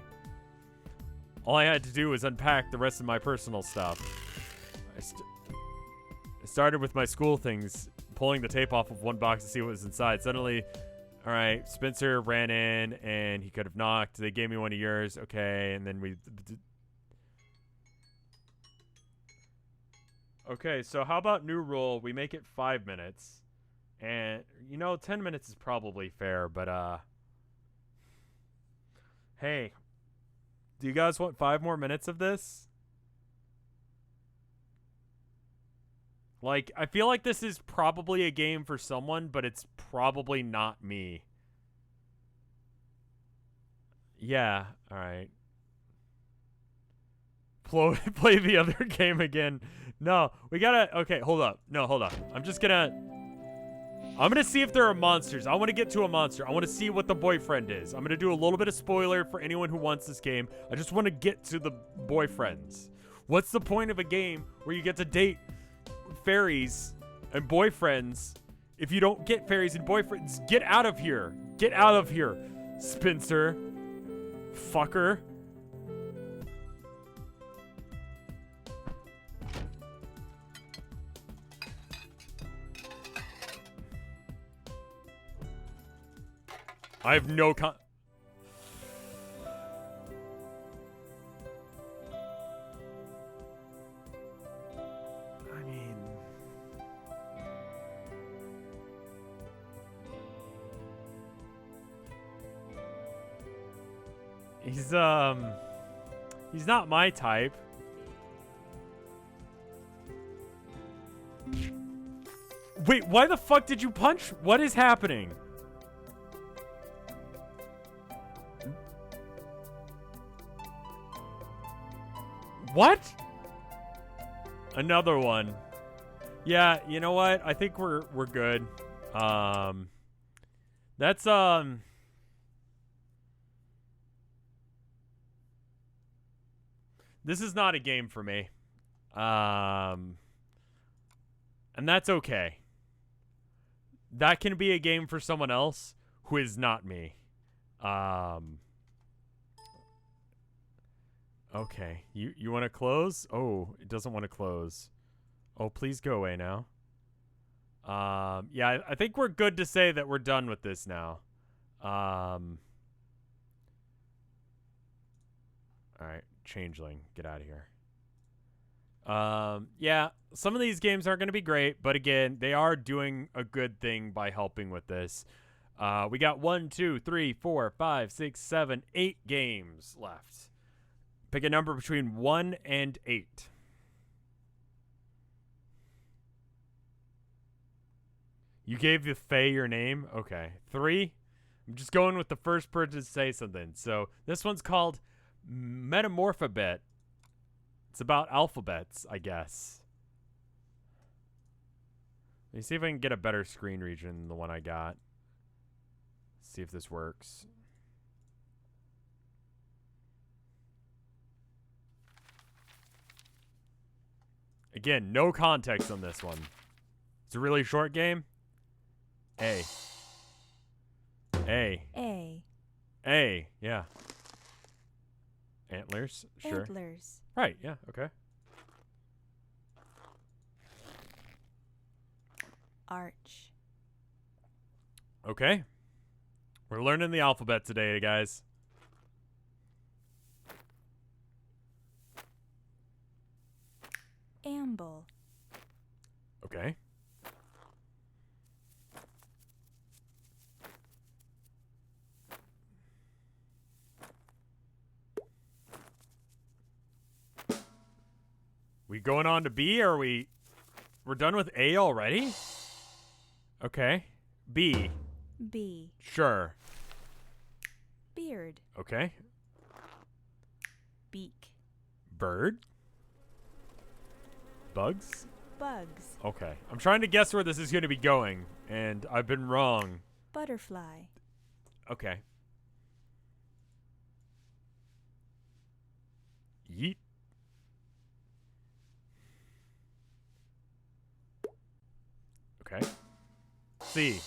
[SPEAKER 1] All I had to do was unpack the rest of my personal stuff. I started with my school things, pulling the tape off of one box to see what was inside. Suddenly, all right, Spencer ran in and he could have knocked. They gave me one of yours. Okay, and then we... Okay, so how about new rule? We make it 5 minutes. And, 10 minutes is probably fair, but, hey, do you guys want 5 more minutes of this? Like, I feel like this is probably a game for someone, but it's probably not me. Yeah, alright. Play the other game again. No, we gotta... Okay, hold up. No, hold up. I'm gonna see if there are monsters. I want to get to a monster. I want to see what the boyfriend is. I'm gonna do a little bit of spoiler for anyone who wants this game. I just want to get to the boyfriends. What's the point of a game where you get to date fairies and boyfriends if you don't get fairies and boyfriends? Get out of here. Get out of here, Spencer. Fucker. I have no I mean... He's not my type. Wait, why the fuck did you punch? What is happening? What? Another one. Yeah, you know what? I think we're good. That's this is not a game for me. And that's okay. That can be a game for someone else who is not me. Okay. You want to close? Oh, it doesn't want to close. Oh, please go away now. Yeah, I think we're good to say that we're done with this now. All right, Changeling, get out of here. Yeah, some of these games aren't going to be great, but again, they are doing a good thing by helping with this. We got 1, 2, 3, 4, 5, 6, 7, 8 games left. Pick a number between 1 and 8. You gave the Fae your name? Okay. 3? I'm just going with the first person to say something. So this one's called Metamorphabet. It's about alphabets, I guess. Let me see if I can get a better screen region than the one I got. See if this works. Again, no context on this one. It's a really short game. A. Yeah. Antlers. Sure.
[SPEAKER 2] Antlers.
[SPEAKER 1] Right. Yeah. Okay.
[SPEAKER 2] Arch.
[SPEAKER 1] Okay. We're learning the alphabet today, guys.
[SPEAKER 2] Amble.
[SPEAKER 1] Okay. We going on to B, or we're done with A already? Okay. B.
[SPEAKER 2] B.
[SPEAKER 1] Sure.
[SPEAKER 2] Beard.
[SPEAKER 1] Okay.
[SPEAKER 2] Beak.
[SPEAKER 1] Bird. Bugs?
[SPEAKER 2] Bugs.
[SPEAKER 1] Okay. I'm trying to guess where this is going to be going, and I've been wrong.
[SPEAKER 2] Butterfly.
[SPEAKER 1] Okay. Yeet. Okay. C.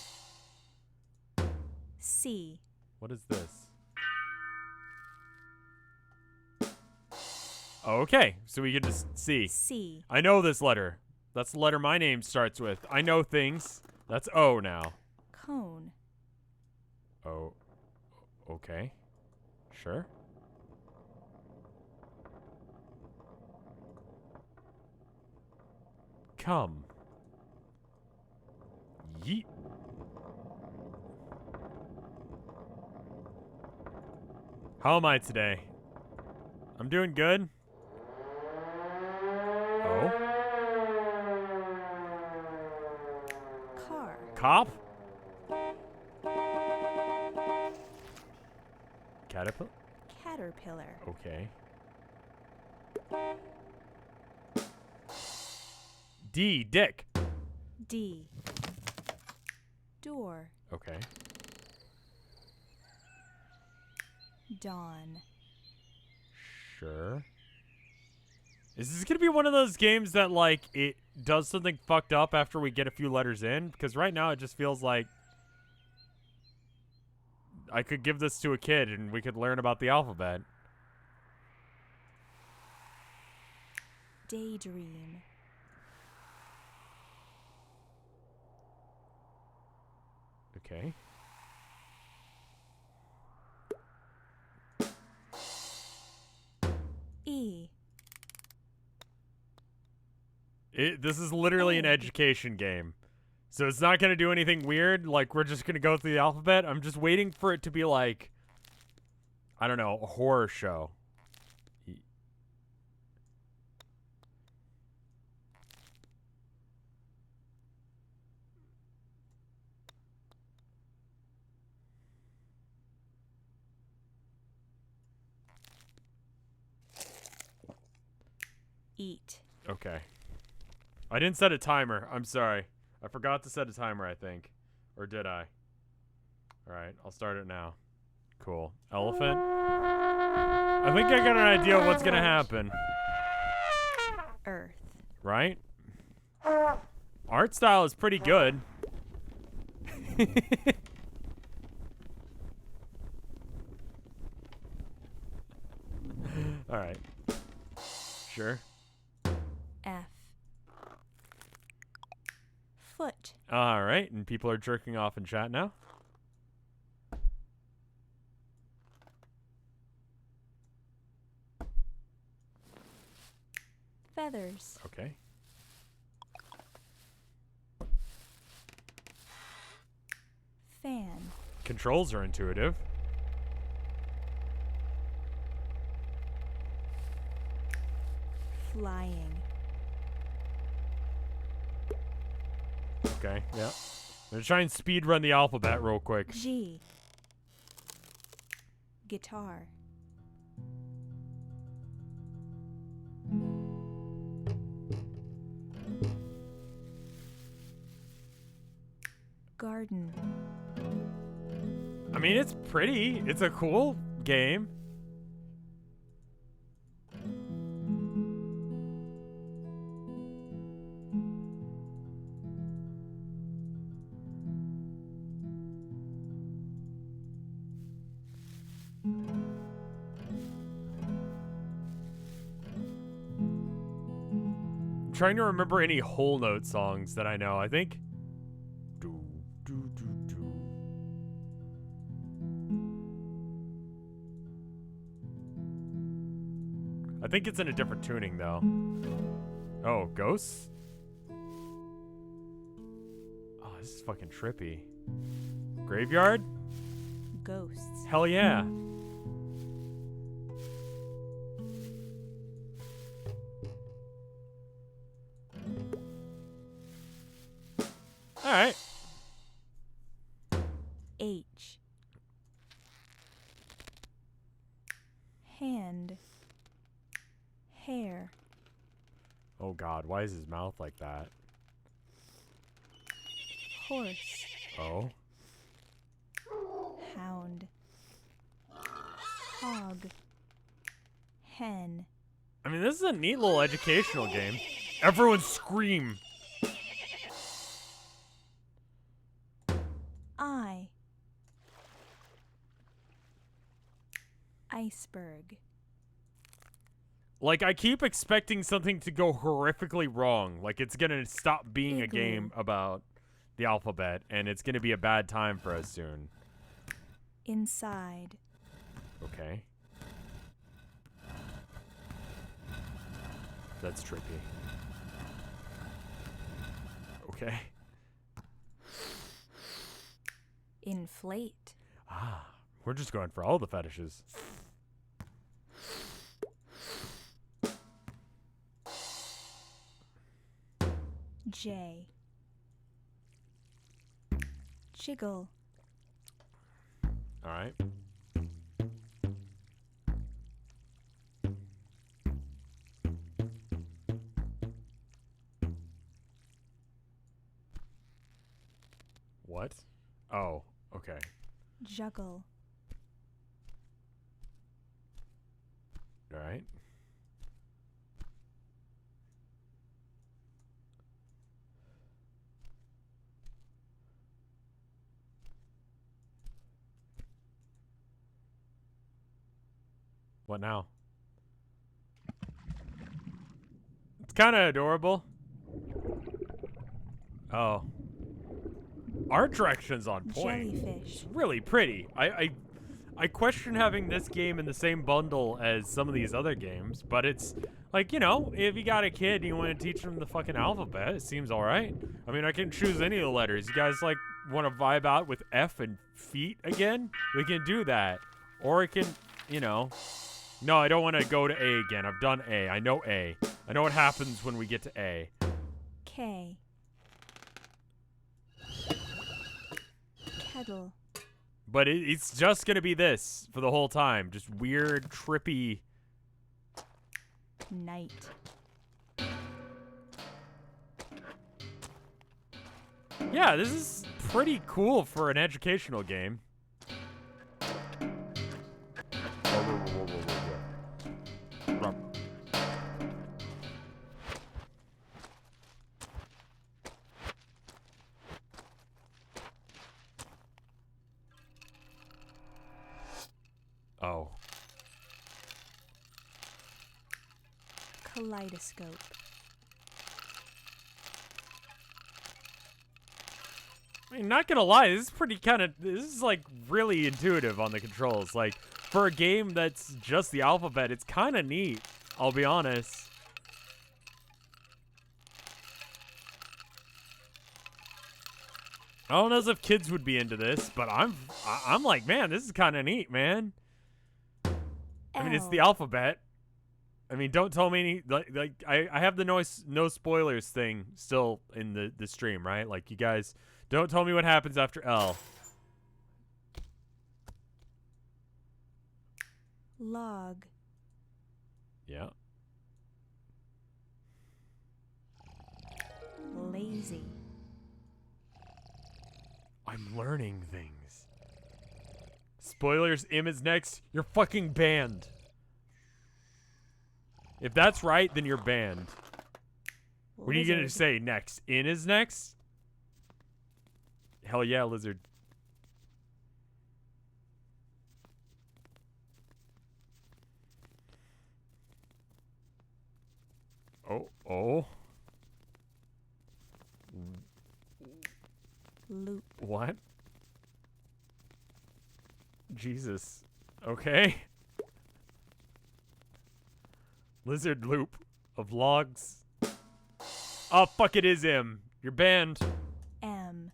[SPEAKER 2] C.
[SPEAKER 1] What is this? Oh, okay. So we can just C.
[SPEAKER 2] C.
[SPEAKER 1] I know this letter. That's the letter my name starts with. I know things. That's O now.
[SPEAKER 2] Cone.
[SPEAKER 1] Oh. Okay. Sure. Come. Yeet. How am I today? I'm doing good. Oh.
[SPEAKER 2] Car.
[SPEAKER 1] Cop? Caterpillar?
[SPEAKER 2] Caterpillar.
[SPEAKER 1] Okay. D. Dick.
[SPEAKER 2] D. Door.
[SPEAKER 1] Okay.
[SPEAKER 2] Dawn.
[SPEAKER 1] Sure. Is this going to be one of those games that, like, it does something fucked up after we get a few letters in? Because right now it just feels like I could give this to a kid and we could learn about the alphabet.
[SPEAKER 2] Daydream.
[SPEAKER 1] Okay. This is literally an education game. So it's not going to do anything weird. Like, we're just going to go through the alphabet. I'm just waiting for it to be like, I don't know, a horror show.
[SPEAKER 2] Eat.
[SPEAKER 1] Okay. I didn't set a timer. I'm sorry. I forgot to set a timer, I think. Or did I? Alright, I'll start it now. Cool. Elephant. I think I got an idea of what's gonna happen.
[SPEAKER 2] Earth.
[SPEAKER 1] Right? Art style is pretty good. Alright. Sure.
[SPEAKER 2] F. Foot.
[SPEAKER 1] Alright, and people are jerking off in chat now.
[SPEAKER 2] Feathers.
[SPEAKER 1] Okay.
[SPEAKER 2] Fan.
[SPEAKER 1] Controls are intuitive.
[SPEAKER 2] Flying.
[SPEAKER 1] Okay, yeah. I'm gonna try and speed run the alphabet real quick.
[SPEAKER 2] G. Guitar. Garden.
[SPEAKER 1] I mean, it's pretty. It's a cool game. I'm trying to remember any whole note songs that I know. I think. I think it's in a different tuning, though. Oh, ghosts? Oh, this is fucking trippy. Graveyard?
[SPEAKER 2] Ghosts.
[SPEAKER 1] Hell yeah. Alright.
[SPEAKER 2] H. Hand. Hair.
[SPEAKER 1] Oh god, why is his mouth like that?
[SPEAKER 2] Horse.
[SPEAKER 1] Oh?
[SPEAKER 2] Hound. Hog. Hen.
[SPEAKER 1] I mean, this is a neat little educational game. Everyone scream.
[SPEAKER 2] I. Iceberg.
[SPEAKER 1] Like, I keep expecting something to go horrifically wrong. Like, it's gonna stop being a
[SPEAKER 2] Igloo.
[SPEAKER 1] game about the alphabet, and it's gonna be a bad time for us soon.
[SPEAKER 2] Inside.
[SPEAKER 1] Okay. That's trippy. Okay.
[SPEAKER 2] Inflate.
[SPEAKER 1] Ah, we're just going for all the fetishes.
[SPEAKER 2] J. Jiggle.
[SPEAKER 1] All right. What? Oh, okay.
[SPEAKER 2] Juggle.
[SPEAKER 1] All right. What now? It's kind of adorable. Oh. Art direction's on point.
[SPEAKER 2] Jellyfish.
[SPEAKER 1] It's really pretty. I I question having this game in the same bundle as some of these other games, but it's like, you know, if you got a kid and you want to teach them the fucking alphabet, it seems all right. I mean, I can choose any of the letters. You guys like want to vibe out with F and feet again? We can do that. Or it can, you know. No, I don't want to go to A again. I've done A. I know A. I know what happens when we get to A.
[SPEAKER 2] K. Kettle.
[SPEAKER 1] But it's just going to be this for the whole time. Just weird, trippy.
[SPEAKER 2] Night.
[SPEAKER 1] Yeah, this is pretty cool for an educational game. Oh.
[SPEAKER 2] Kaleidoscope.
[SPEAKER 1] I mean, not gonna lie, this is like really intuitive on the controls. Like, for a game that's just the alphabet, it's kind of neat, I'll be honest. I don't know if kids would be into this, but I'm like, man, this is kind of neat, man. I mean, it's the alphabet. I mean, don't tell me any, I have the no spoilers thing still in the stream, right? Like, you guys, don't tell me what happens after L.
[SPEAKER 2] Log.
[SPEAKER 1] Yeah.
[SPEAKER 2] Lazy.
[SPEAKER 1] I'm learning things. Spoilers, Im is next. You're fucking banned. If that's right, then you're banned. What are you gonna say next? In is next? Hell yeah, lizard. Oh.
[SPEAKER 2] Loop.
[SPEAKER 1] What? Jesus. Okay. Lizard loop of logs. Oh, fuck, it is him. You're banned.
[SPEAKER 2] M.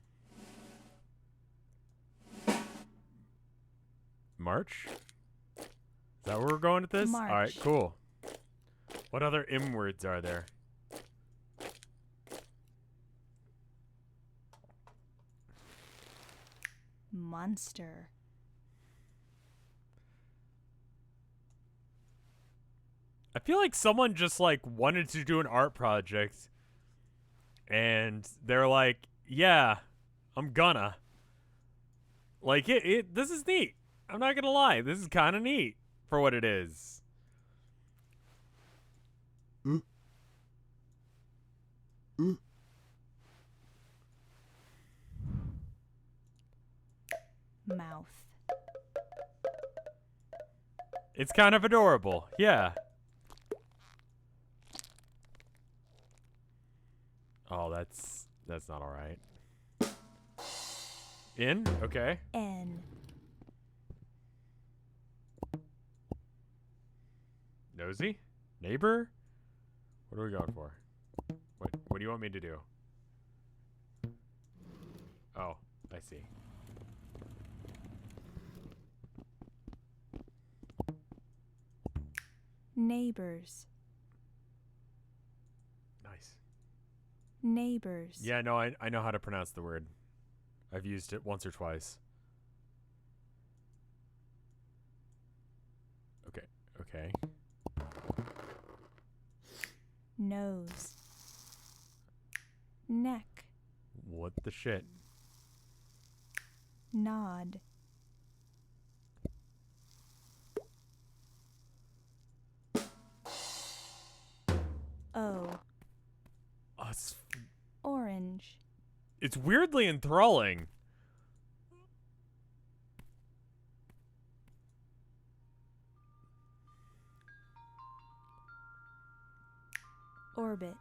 [SPEAKER 1] March? Is that where we're going with this?
[SPEAKER 2] March.
[SPEAKER 1] All right, cool. What other M words are there?
[SPEAKER 2] Monster.
[SPEAKER 1] I feel like someone just like wanted to do an art project and they're like, yeah, I'm gonna. Like this is neat. I'm not gonna lie. This is kind of neat for what it is.
[SPEAKER 2] Mouth.
[SPEAKER 1] It's kind of adorable. Yeah. Oh, that's not all right. In? Okay.
[SPEAKER 2] N.
[SPEAKER 1] Nosy? Neighbor? What are we going for? What do you want me to do? Oh, I see.
[SPEAKER 2] Neighbors.
[SPEAKER 1] Nice.
[SPEAKER 2] Neighbors.
[SPEAKER 1] Yeah, no, I know how to pronounce the word. I've used it once or twice. Okay.
[SPEAKER 2] Nose. Neck.
[SPEAKER 1] What the shit?
[SPEAKER 2] Nod. O. Orange.
[SPEAKER 1] It's weirdly enthralling.
[SPEAKER 2] Orbit.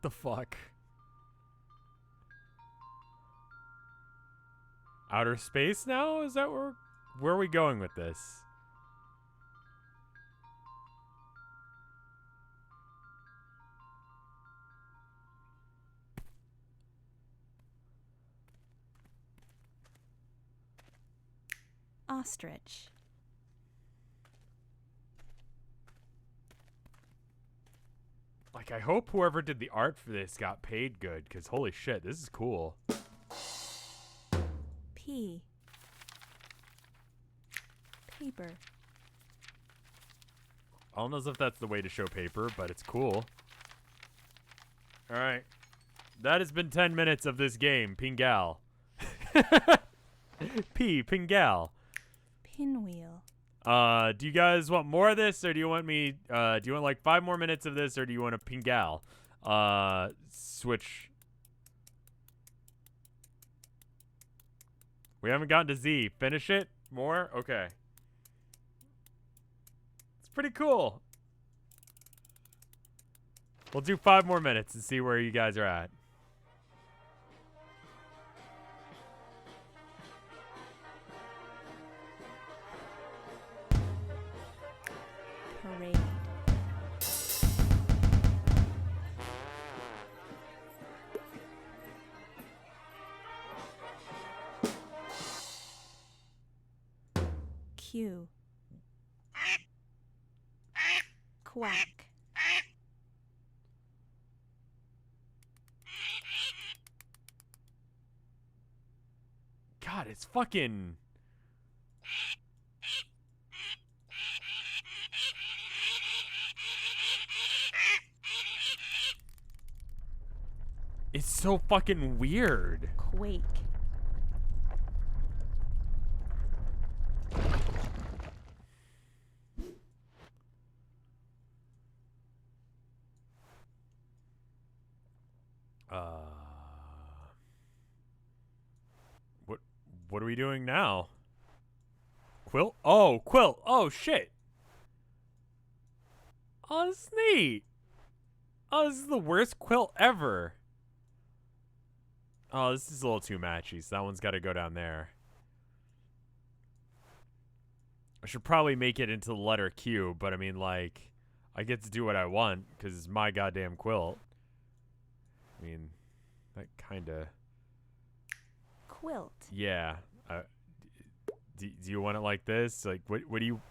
[SPEAKER 1] The fuck? Outer space now? Is that where are we going with this?
[SPEAKER 2] Ostrich.
[SPEAKER 1] Like, I hope whoever did the art for this got paid good, because holy shit, this is cool.
[SPEAKER 2] P. Paper.
[SPEAKER 1] I don't know if that's the way to show paper, but it's cool. Alright. That has been 10 minutes of this game, Pingal. Pingal.
[SPEAKER 2] Pinwheel.
[SPEAKER 1] Do you guys want more of this, or do you want me, do you want like 5 more minutes of this, or do you want a Pingal? Switch. We haven't gotten to Z. Finish it? More? Okay. It's pretty cool. We'll do 5 more minutes and see where you guys are at.
[SPEAKER 2] Parade. Q. Quack.
[SPEAKER 1] God, it's fucking... It's so fucking weird.
[SPEAKER 2] Quake.
[SPEAKER 1] What are we doing now? Quilt? Oh, quilt. Oh, shit. Oh, this is neat. Oh, this is the worst quilt ever. Oh, this is a little too matchy, so that one's got to go down there. I should probably make it into the letter Q, but I mean, like, I get to do what I want because it's my goddamn quilt. I mean, that kind of...
[SPEAKER 2] Quilt.
[SPEAKER 1] Yeah. Do you want it like this? Like, what do you...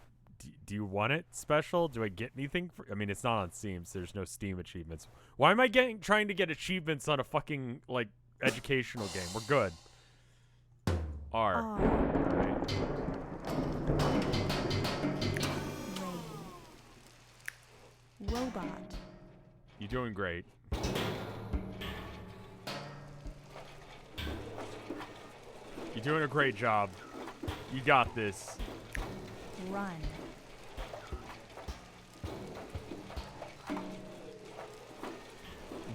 [SPEAKER 1] Do you want it special? Do I get anything for... I mean, it's not on Steam, so there's no Steam achievements. Why am I trying to get achievements on a fucking, like, educational game? We're good. R.
[SPEAKER 2] R.
[SPEAKER 1] Alright.
[SPEAKER 2] Rain. Robot.
[SPEAKER 1] You're doing great. You're doing a great job. You got this.
[SPEAKER 2] Run.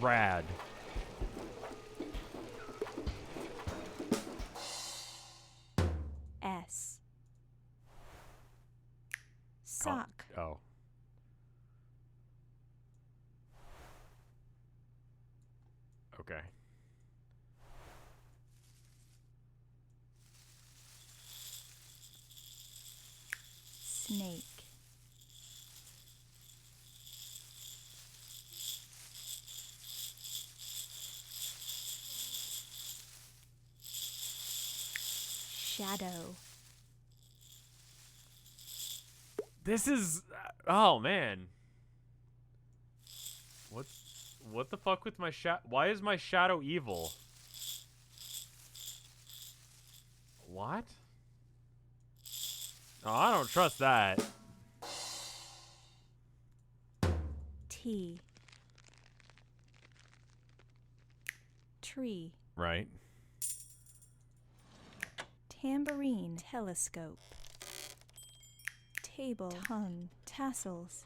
[SPEAKER 1] Rad.
[SPEAKER 2] S. Sock.
[SPEAKER 1] Oh. Okay.
[SPEAKER 2] Snake. Shadow.
[SPEAKER 1] This is... oh, man. What the fuck with my why is my shadow evil? What? Oh, I don't trust that.
[SPEAKER 2] T. Tree.
[SPEAKER 1] Right.
[SPEAKER 2] Tambourine. Telescope. Table. Tongue. Tassels.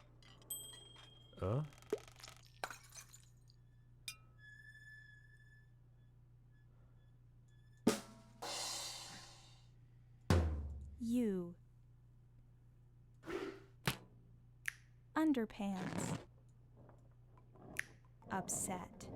[SPEAKER 2] U. Underpants. Upset.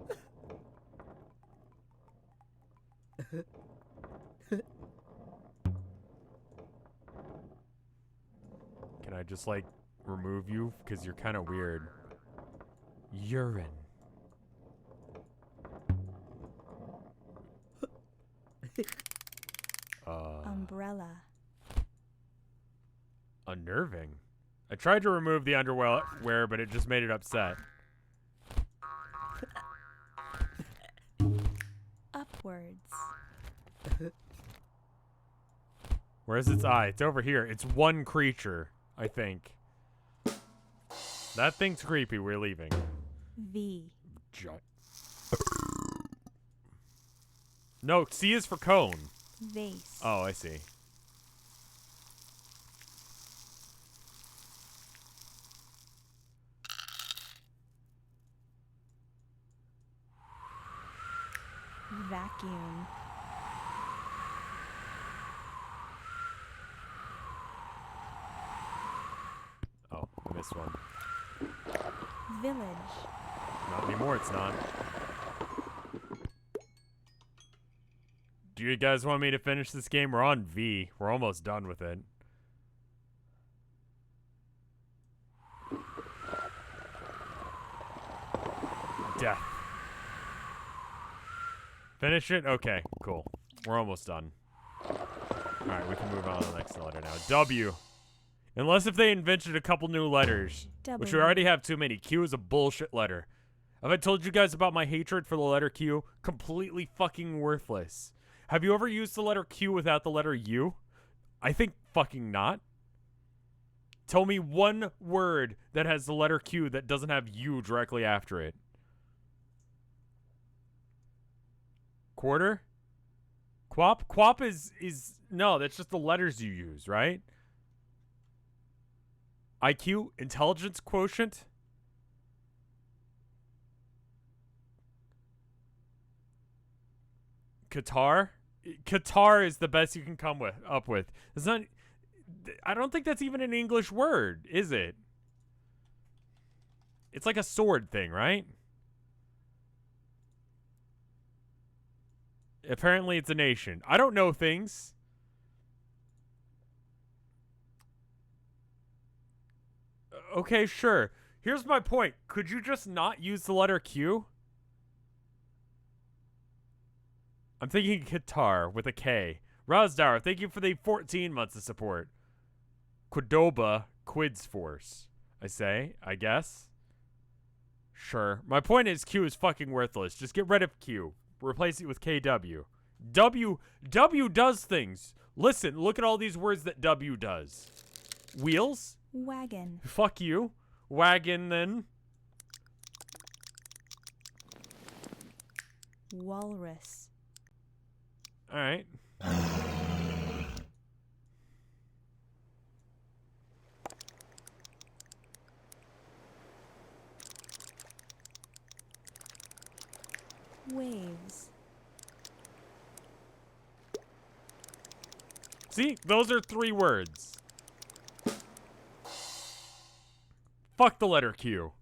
[SPEAKER 1] Can I just, like, remove you? Because you're kind of weird. Urine.
[SPEAKER 2] Umbrella.
[SPEAKER 1] Unnerving. I tried to remove the underwear, but it just made it upset.
[SPEAKER 2] Upwards.
[SPEAKER 1] Where's its eye? It's over here. It's one creature, I think. That thing's creepy. We're leaving.
[SPEAKER 2] V.
[SPEAKER 1] No, C is for cone.
[SPEAKER 2] Vase.
[SPEAKER 1] Oh, I see.
[SPEAKER 2] Vacuum.
[SPEAKER 1] Oh, I missed one.
[SPEAKER 2] Village.
[SPEAKER 1] Not anymore, it's not. Do you guys want me to finish this game? We're on V. We're almost done with it. Death. Finish it? Okay, cool. We're almost done. Alright, we can move on to the next letter now. W. Unless if they invented a couple new letters. Which we
[SPEAKER 2] W.
[SPEAKER 1] already have too many. Q is a bullshit letter. Have I told you guys about my hatred for the letter Q? Completely fucking worthless. Have you ever used the letter Q without the letter U? I think fucking not. Tell me one word that has the letter Q that doesn't have U directly after it. Quarter? Quap? Quap is no, that's just the letters you use, right? IQ? Intelligence quotient? Qatar? Qatar is the best you can come up with. It's not. I don't think that's even an English word, is it? It's like a sword thing, right? Apparently, it's a nation. I don't know things. Okay, sure. Here's my point. Could you just not use the letter Q? I'm thinking Qatar with a K. Rosdower, thank you for the 14 months of support. Quidoba, Quids Force. I guess. Sure. My point is Q is fucking worthless. Just get rid of Q. Replace it with KW. W does things. Listen, look at all these words that W does. Wheels?
[SPEAKER 2] Wagon.
[SPEAKER 1] Fuck you. Wagon, then.
[SPEAKER 2] Walrus.
[SPEAKER 1] All right.
[SPEAKER 2] Waves.
[SPEAKER 1] See? Those are 3 words. Fuck the letter Q.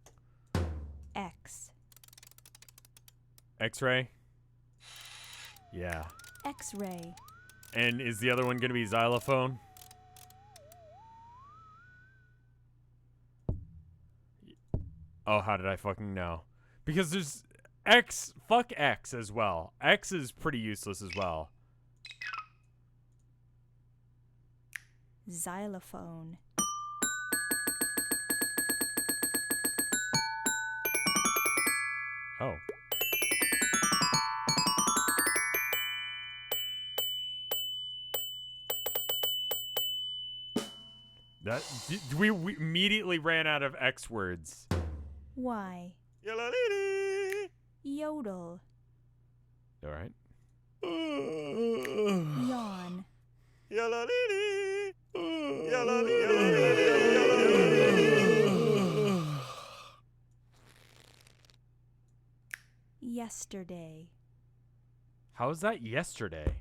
[SPEAKER 2] X.
[SPEAKER 1] X-ray? Yeah.
[SPEAKER 2] X-ray.
[SPEAKER 1] And is the other one going to be xylophone? Oh, how did I fucking know? Because there's X. Fuck X as well. X is pretty useless as well.
[SPEAKER 2] Xylophone.
[SPEAKER 1] Oh. That we immediately ran out of X words.
[SPEAKER 2] Y. Yodel.
[SPEAKER 1] All right.
[SPEAKER 2] Yawn. Yesterday.
[SPEAKER 1] How was that yesterday?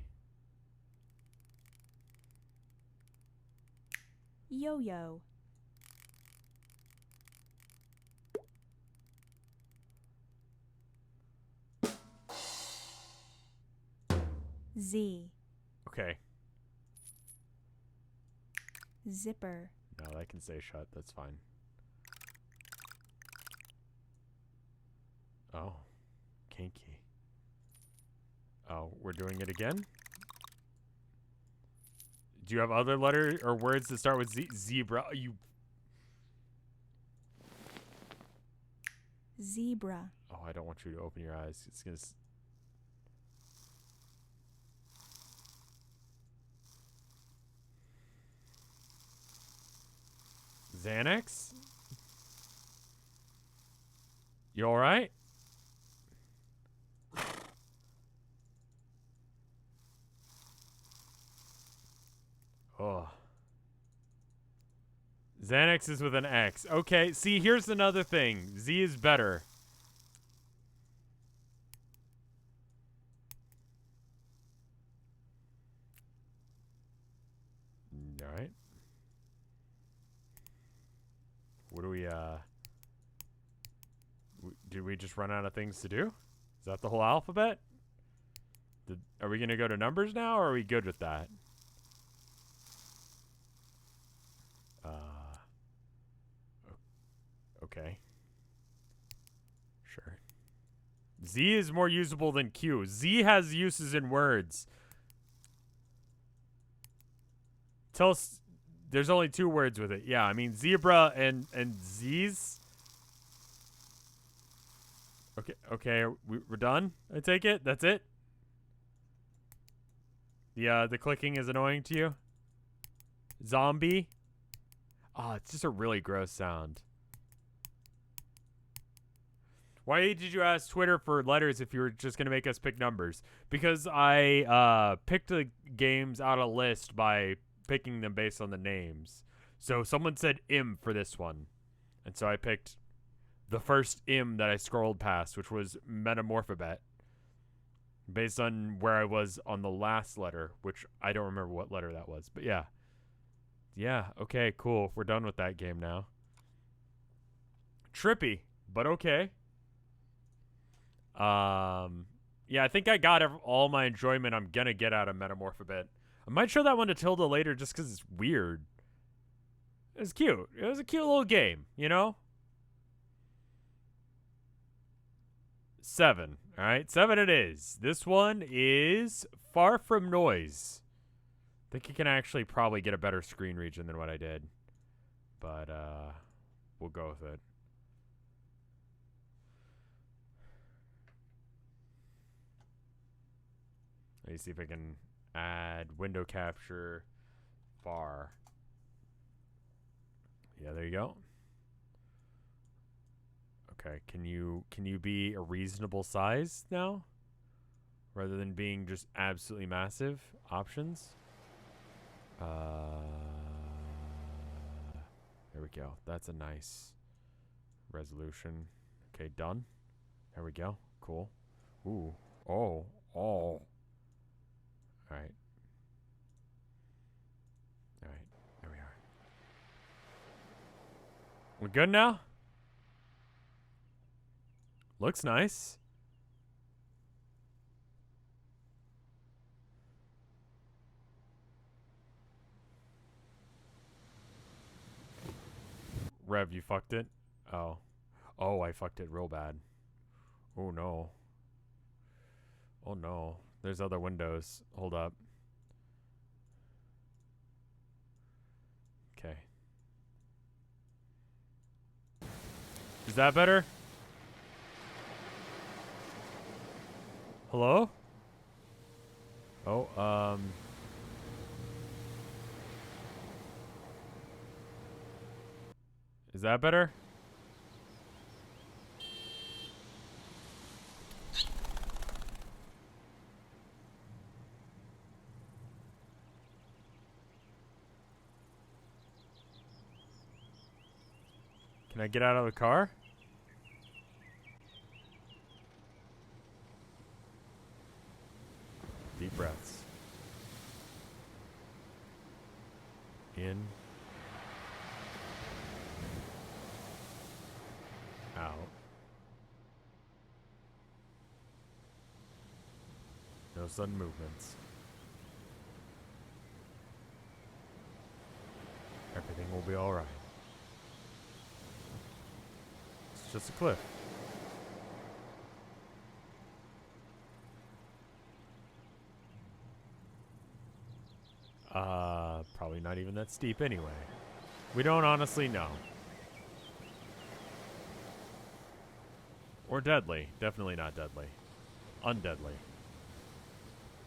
[SPEAKER 2] Yo-yo. Z.
[SPEAKER 1] Okay.
[SPEAKER 2] Zipper.
[SPEAKER 1] No, that can stay shut. That's fine. Oh. Kinky. Oh, we're doing it again? Do you have other letters or words that start with Z? Zebra. You.
[SPEAKER 2] Zebra.
[SPEAKER 1] Oh, I don't want you to open your eyes. It's gonna. Xanax? You alright? Oh. Xanax is with an X. Okay, see, here's another thing. Z is better. Alright. What do we, did we just run out of things to do? Is that the whole alphabet? Are we gonna go to numbers now, or are we good with that? Okay. Sure. Z is more usable than Q. Z has uses in words. Tell us, there's only 2 words with it. Yeah, I mean zebra and Z's. Okay, we're done. I take it. That's it. The clicking is annoying to you. Zombie. Oh, it's just a really gross sound. Why did you ask Twitter for letters if you were just going to make us pick numbers? Because I picked the games out of a list by picking them based on the names. So someone said M for this one. And so I picked the first M that I scrolled past, which was Metamorphabet. Based on where I was on the last letter, which I don't remember what letter that was. But yeah. Yeah, okay, cool. We're done with that game now. Trippy, but okay. Yeah, I think I got all my enjoyment I'm gonna get out of Metamorphabet. I might show that one to Tilda later just because it's weird. It was cute. It was a cute little game, you know? 7. All right, 7 it is. This one is Far From Noise. I think you can actually probably get a better screen region than what I did. But, we'll go with it. Let me see if I can add window capture far. Yeah, there you go. Okay, can you be a reasonable size now? Rather than being just absolutely massive? Options? There we go. That's a nice resolution. Okay, done. There we go. Cool. Ooh. Oh. Oh. Alright. Alright. There we are. We're good now? Looks nice. Rev, you fucked it? Oh. Oh, I fucked it real bad. Oh, no. Oh, no. There's other windows. Hold up. Okay. Is that better? Hello? Oh, is that better? Can I get out of the car? Deep breaths. In. Out. No sudden movements. will be alright. It's just a cliff. Probably not even that steep anyway. We don't honestly know. Or deadly. Definitely not deadly. Undeadly.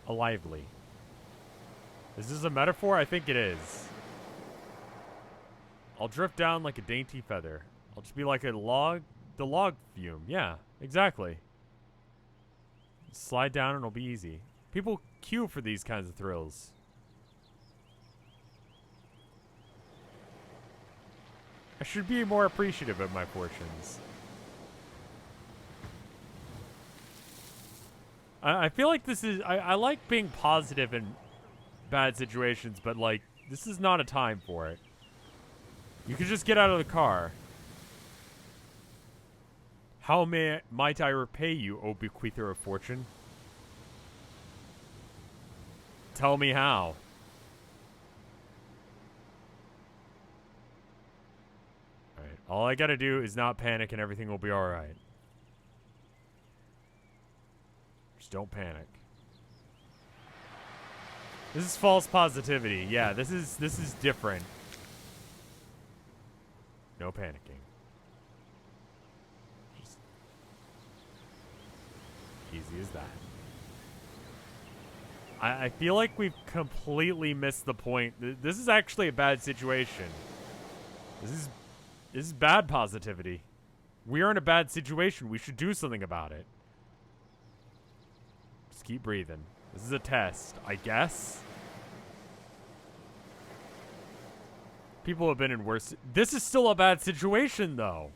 [SPEAKER 1] Alively. Is this a metaphor? I think it is. I'll drift down like a dainty feather. I'll just be like a log. The log fume. Yeah, exactly. Slide down and it'll be easy. People queue for these kinds of thrills. I should be more appreciative of my fortunes. I feel like this is... I like being positive in bad situations, but, like, this is not a time for it. You could just get out of the car. How might I repay you, O bequeather of fortune? Tell me how. Alright, all I gotta do is not panic and everything will be alright. Just don't panic. This is false positivity. Yeah, this is different. No panicking. Just easy as that. I feel like we've completely missed the point. This is actually a bad situation. This is bad positivity. We are in a bad situation. We should do something about it. Just keep breathing. This is a test, I guess. People have been in worse... This is still a bad situation, though.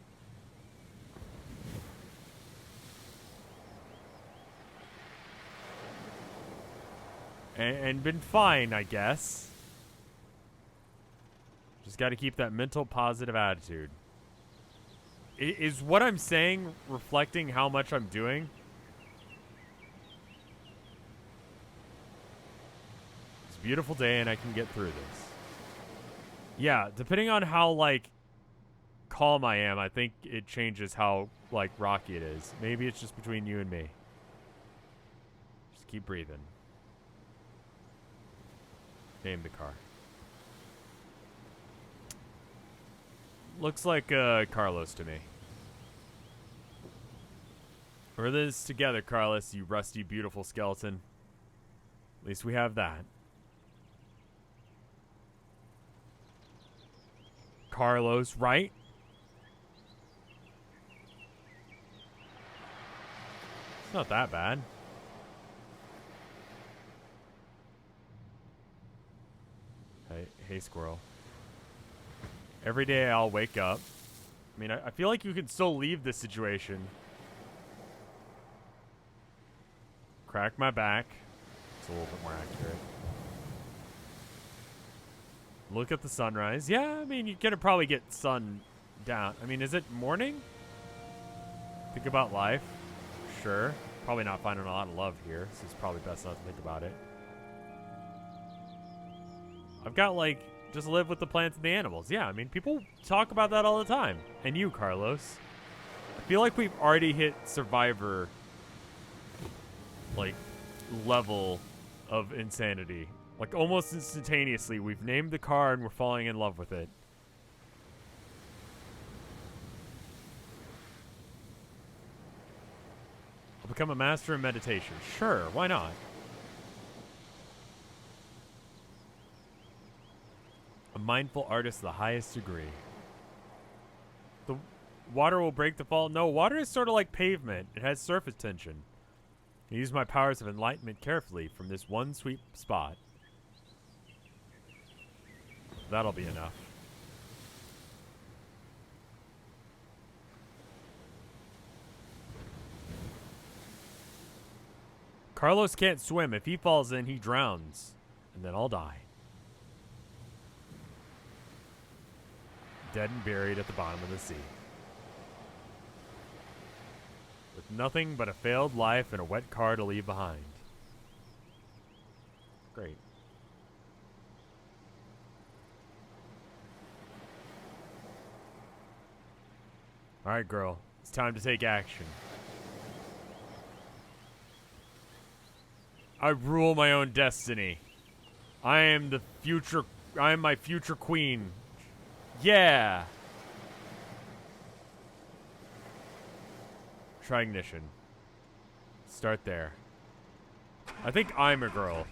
[SPEAKER 1] And been fine, I guess. Just got to keep that mental positive attitude. Is what I'm saying reflecting how much I'm doing? It's a beautiful day and I can get through this. Yeah, depending on how, like, calm I am, I think it changes how, like, rocky it is. Maybe it's just between you and me. Just keep breathing. Name the car. Looks like Carlos to me. We're this together, Carlos, you rusty, beautiful skeleton. At least we have that. Carlos, right? It's not that bad. Hey, squirrel. Every day I'll wake up. I mean, I feel like you can still leave this situation. Crack my back. It's a little bit more accurate. Look at the sunrise. Yeah, I mean, you're gonna probably get sun down. I mean, is it morning? Think about life. Sure. Probably not finding a lot of love here, so it's probably best not to think about it. I've got, like, just live with the plants and the animals. Yeah, I mean, people talk about that all the time. And you, Carlos. I feel like we've already hit Survivor, like, level of insanity. Like, almost instantaneously, we've named the car and we're falling in love with it. I'll become a master in meditation. Sure, why not? A mindful artist to the highest degree. The water will break the fall. No, water is sort of like pavement. It has surface tension. I use my powers of enlightenment carefully from this one sweet spot. That'll be enough. Carlos can't swim. If he falls in, he drowns. And then I'll die. Dead and buried at the bottom of the sea. With nothing but a failed life and a wet car to leave behind. Great. Alright, girl. It's time to take action. I rule my own destiny. I am the future. I am my future queen. Yeah! Try ignition. Start there. I think I'm a girl,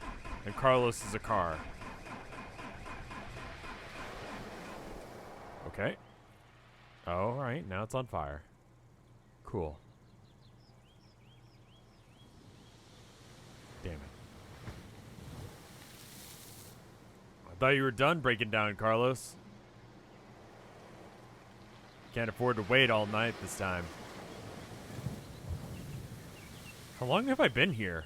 [SPEAKER 1] and Carlos is a car. Okay. Oh, alright. Now it's on fire. Cool. Damn it. I thought you were done breaking down, Carlos. Can't afford to wait all night this time. How long have I been here?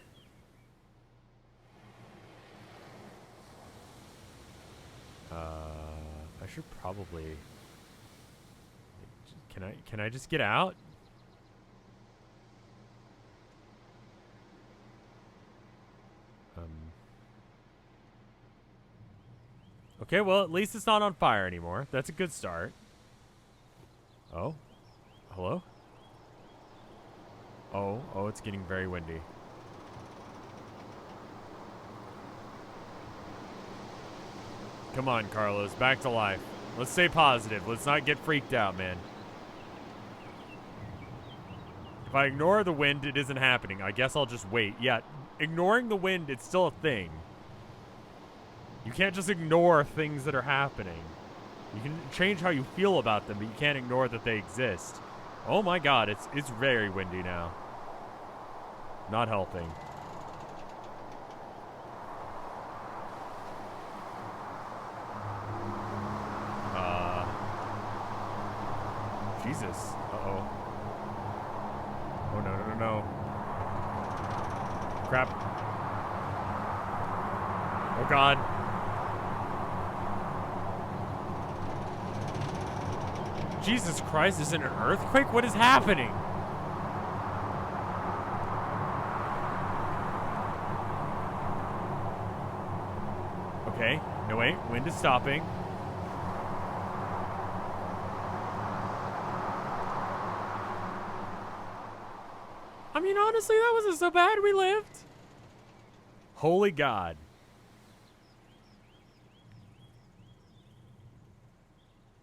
[SPEAKER 1] I should probably... Can I just get out? Okay, well, at least it's not on fire anymore. That's a good start. Oh? Hello? Oh, it's getting very windy. Come on, Carlos, back to life. Let's stay positive. Let's not get freaked out, man. If I ignore the wind, it isn't happening. I guess I'll just wait. Yeah, ignoring the wind, it's still a thing. You can't just ignore things that are happening. You can change how you feel about them, but you can't ignore that they exist. Oh my god, it's very windy now. Not helping. Jesus. Uh-oh. Oh, no. Crap. Oh, God. Jesus Christ, is it an earthquake? What is happening? Okay. No, wait. Wind is stopping. I mean, honestly, that wasn't so bad. We lived. Holy God.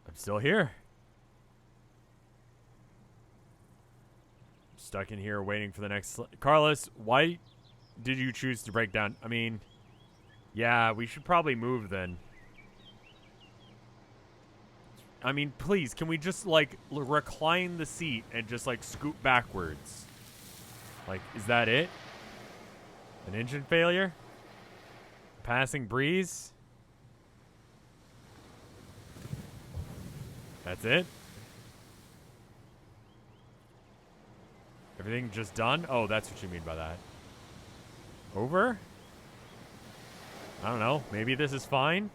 [SPEAKER 1] I'm still here. Stuck in here waiting for the next... Carlos, why did you choose to break down? I mean, yeah, we should probably move then. I mean, please, can we just, like, recline the seat and just, like, scoot backwards? Like, is that it? An engine failure? Passing breeze? That's it? Everything just done? Oh, that's what you mean by that. Over? I don't know. Maybe this is fine?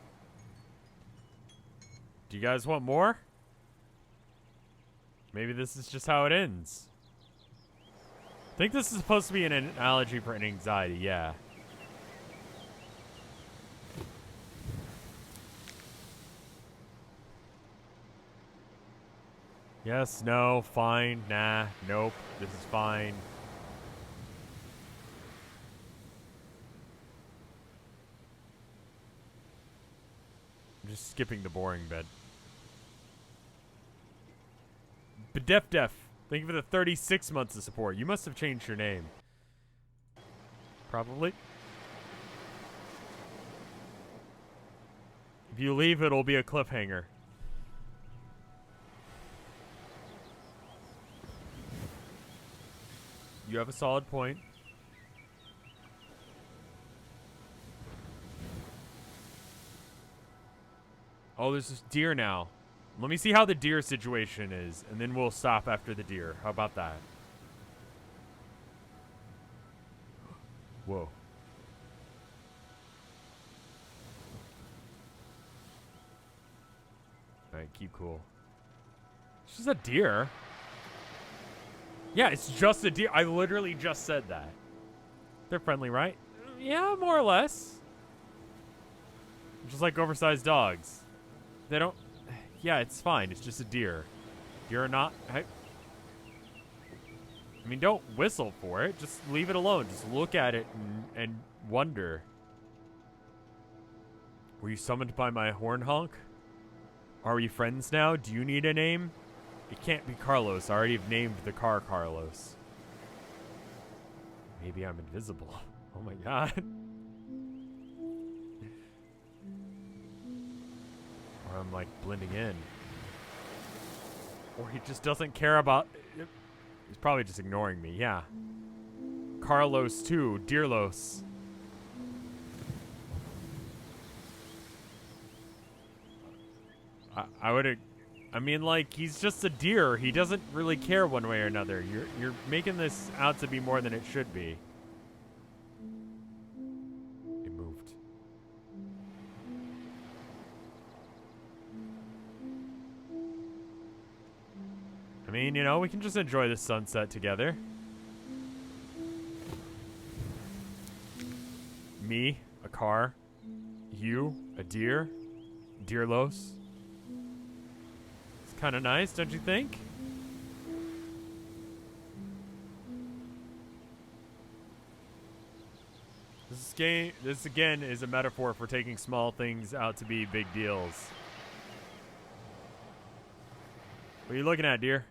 [SPEAKER 1] Do you guys want more? Maybe this is just how it ends. I think this is supposed to be an analogy for an anxiety, yeah. Yes, no, fine, nah, nope, this is fine. I'm just skipping the boring bit. Bedef. Thank you for the 36 months of support. You must have changed your name. Probably. If you leave, it'll be a cliffhanger. You have a solid point. Oh, there's this deer now. Let me see how the deer situation is, and then we'll stop after the deer. How about that? Whoa. Alright, keep cool. It's just a deer. Yeah, it's just a deer. I literally just said that. They're friendly, right? Yeah, more or less. Just like oversized dogs. They don't... Yeah, it's fine. It's just a deer. Deer or not... I mean, don't whistle for it. Just leave it alone. Just look at it and wonder. Were you summoned by my horn honk? Are we friends now? Do you need a name? It can't be Carlos. I already have named the car Carlos. Maybe I'm invisible. Oh my god. Or I'm like blending in. Or he just doesn't care about... He's probably just ignoring me, yeah. Carlos too, Dearlos. I mean, like, he's just a deer. He doesn't really care one way or another. You're making this out to be more than it should be. It moved. I mean, you know, we can just enjoy the sunset together. Me, a car. You, a deer. Dearlos. It's kind of nice, don't you think? This again is a metaphor for taking small things out to be big deals. What are you looking at, dear?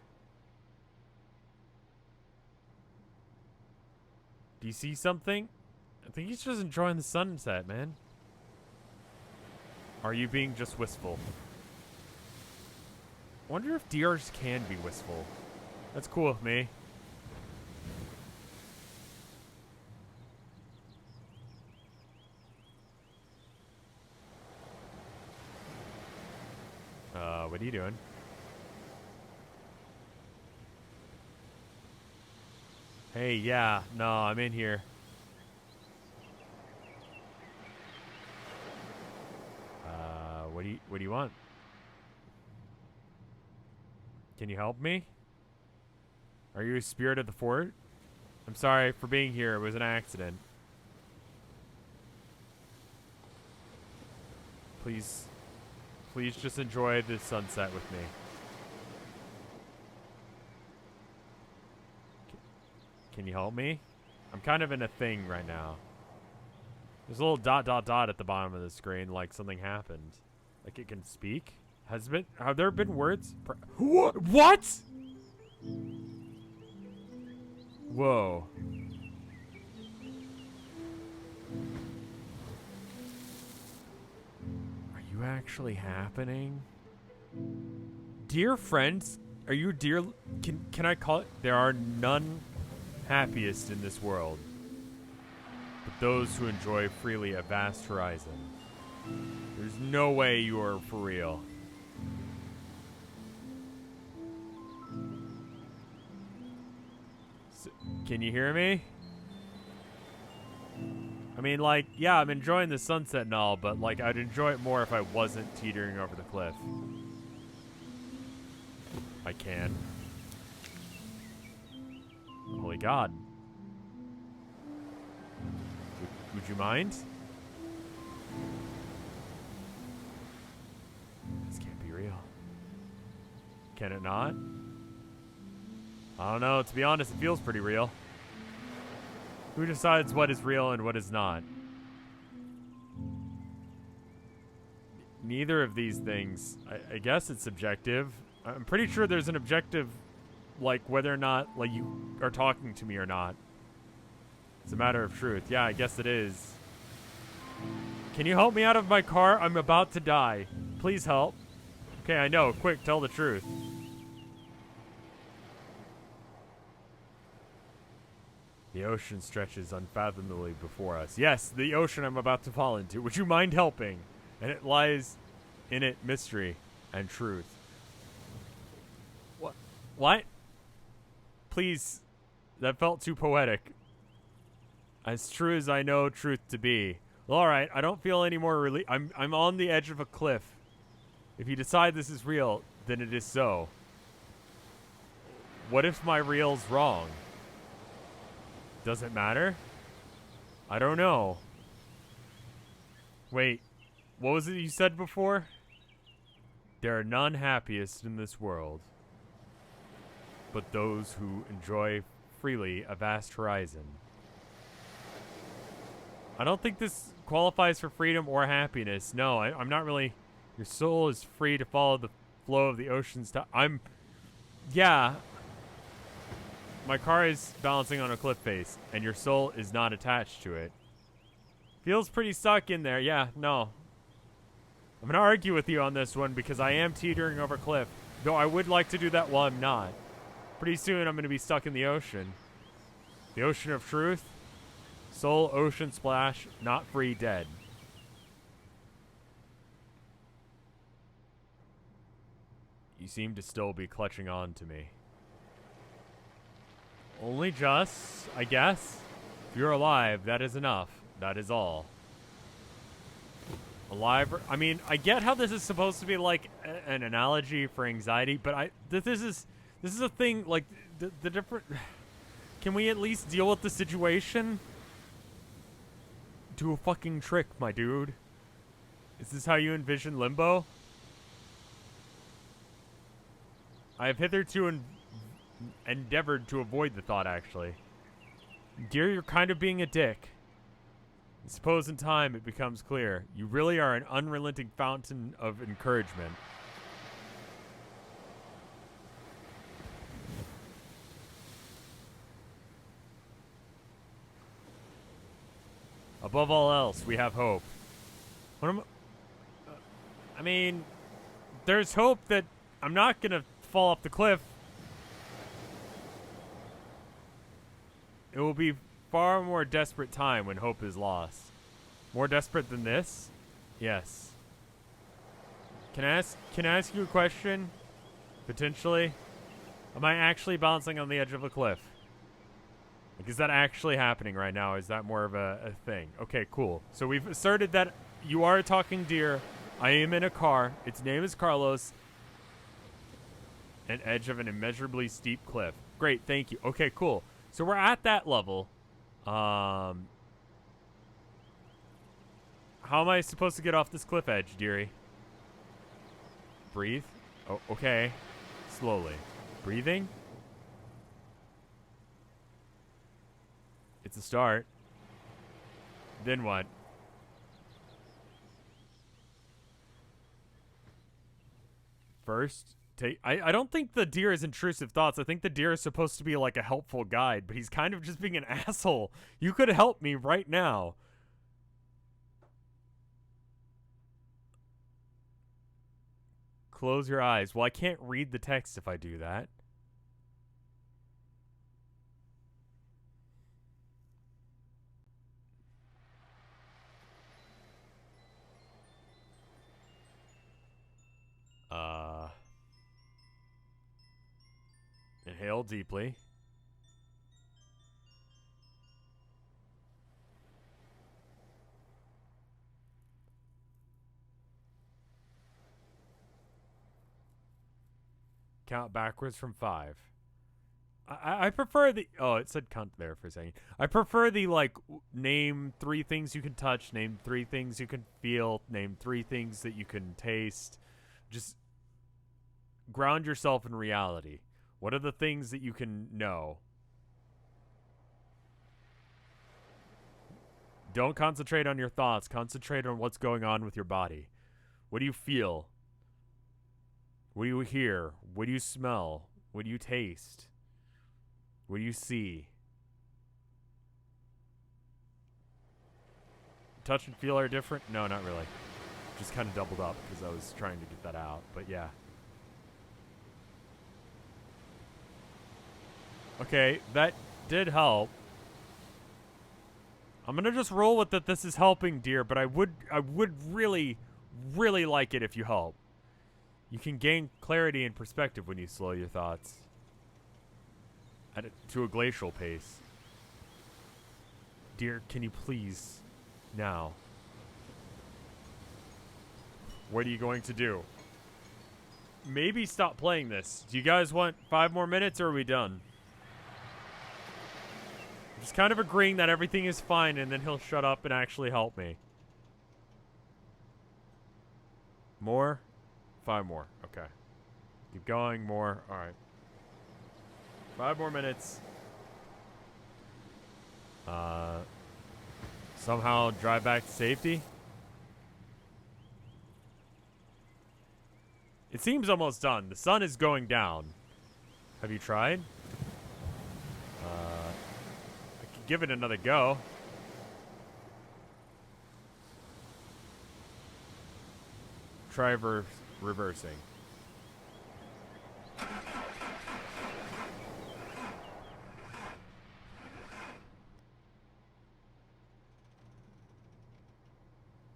[SPEAKER 1] Do you see something? I think he's just enjoying the sunset, man. Are you being just wistful? I wonder if deers can be wistful. That's cool with me. What are you doing? Hey, yeah, no, I'm in here. What do you want? Can you help me? Are you a spirit of the fort? I'm sorry for being here. It was an accident. Please just enjoy the sunset with me. Can you help me? I'm kind of in a thing right now. There's a little dot at the bottom of the screen, like something happened. Like it can speak? Have there been words? What? Whoa. Are you actually happening? Dear friends, are you dear? Can I call it? There are none happiest in this world, but those who enjoy freely a vast horizon. There's no way you are for real. Can you hear me? I mean, like, yeah, I'm enjoying the sunset and all, but, like, I'd enjoy it more if I wasn't teetering over the cliff. I can. Holy God. Would you mind? This can't be real. Can it not? I don't know. To be honest, it feels pretty real. Who decides what is real and what is not? Neither of these things. I guess it's subjective. I'm pretty sure there's an objective, like whether or not like you are talking to me or not. It's a matter of truth. Yeah, I guess it is. Can you help me out of my car? I'm about to die. Please help. Okay, I know. Quick, tell the truth. The ocean stretches unfathomably before us. Yes, the ocean I'm about to fall into. Would you mind helping? And it lies in it mystery and truth. What? Please. That felt too poetic. As true as I know truth to be. Well, alright, I don't feel any more relief. I'm on the edge of a cliff. If you decide this is real, then it is so. What if my reel's wrong? Does it matter? I don't know. Wait, what was it you said before? There are none happiest in this world, but those who enjoy freely a vast horizon. I don't think this qualifies for freedom or happiness. No, I'm not really. Your soul is free to follow the flow of the ocean's yeah. My car is balancing on a cliff face, and your soul is not attached to it. Feels pretty stuck in there. Yeah, no. I'm going to argue with you on this one because I am teetering over a cliff, though I would like to do that while I'm not. Pretty soon I'm going to be stuck in the ocean. The ocean of truth. Soul, ocean, splash, not free, dead. You seem to still be clutching on to me. Only just, I guess. If you're alive, that is enough. That is all. Alive, I mean, I get how this is supposed to be like an analogy for anxiety, but this is a thing, like, the different... Can we at least deal with the situation? Do a fucking trick, my dude. Is this how you envision limbo? I have hitherto endeavored to avoid the thought, actually. Dear, you're kind of being a dick. I suppose in time it becomes clear. You really are an unrelenting fountain of encouragement. Above all else, we have hope. I mean, there's hope that I'm not gonna fall off the cliff. It will be far more desperate time when hope is lost. More desperate than this? Yes. Can I ask you a question? Potentially? Am I actually bouncing on the edge of a cliff? Like, is that actually happening right now? Is that more of a thing? Okay, cool. So we've asserted that you are a talking deer. I am in a car. Its name is Carlos. An edge of an immeasurably steep cliff. Great, thank you. Okay, cool. So we're at that level. How am I supposed to get off this cliff edge, dearie? Breathe. Oh, okay. Slowly. Breathing. It's a start. Then what? First, I don't think the deer is intrusive thoughts. I think the deer is supposed to be like a helpful guide, but he's kind of just being an asshole. You could help me right now. Close your eyes. Well, I can't read the text if I do that. Inhale deeply. Count backwards from 5. I prefer the... Oh, it said count there for a second. I prefer the, like, name 3 things you can touch, name 3 things you can feel, name 3 things that you can taste. Just ground yourself in reality. What are the things that you can know? Don't concentrate on your thoughts. Concentrate on what's going on with your body. What do you feel? What do you hear? What do you smell? What do you taste? What do you see? Touch and feel are different? No, not really. Just kind of doubled up because I was trying to get that out. But yeah. Okay, that did help. I'm gonna just roll with that this is helping, dear, but I would really, really like it if you help. You can gain clarity and perspective when you slow your thoughts to a glacial pace. Dear, can you please now? What are you going to do? Maybe stop playing this. Do you guys want 5 more minutes or are we done? I'm just kind of agreeing that everything is fine and then he'll shut up and actually help me. More? 5 more. Okay. Keep going. More. All right. 5 more minutes. Somehow drive back to safety. It seems almost done. The sun is going down. Have you tried? I could give it another go. Try reversing.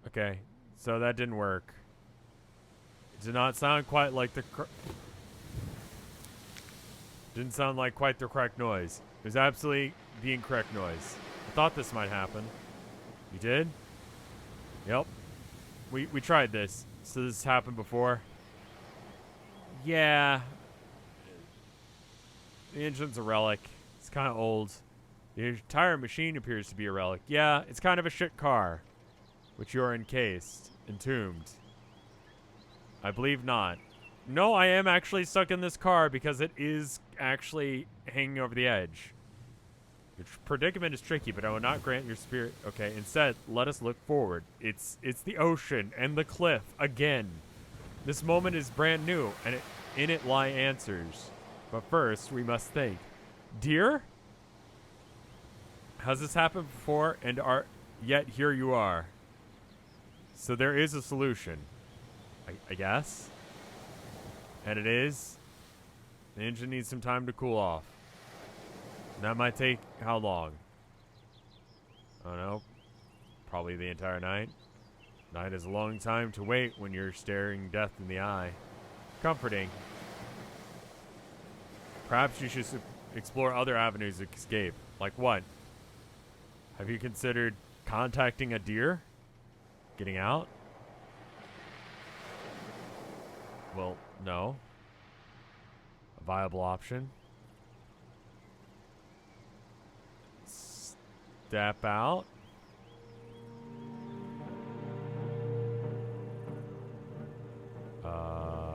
[SPEAKER 1] Okay, so that didn't work. It did not sound quite like the didn't sound like quite the correct noise. It was absolutely the incorrect noise. I thought this might happen. You did? Yep. We tried this. So this has happened before. Yeah. The engine's a relic. It's kind of old. The entire machine appears to be a relic. Yeah, it's kind of a shit car. Which you are encased, entombed. I believe not. No, I am actually stuck in this car because it is actually hanging over the edge. Your predicament is tricky, but I will not grant your spirit. Okay, instead, let us look forward. It's the ocean and the cliff again. This moment is brand new, and in it lie answers. But first, we must think. Dear? Has this happened before? And yet here you are. So there is a solution, I guess. And it is, the engine needs some time to cool off. And that might take how long? I don't know. Probably the entire night. Night is a long time to wait when you're staring death in the eye. Comforting. Perhaps you should explore other avenues of escape. Like what? Have you considered contacting a deer? Getting out? Well, no. A viable option. Step out. Oh.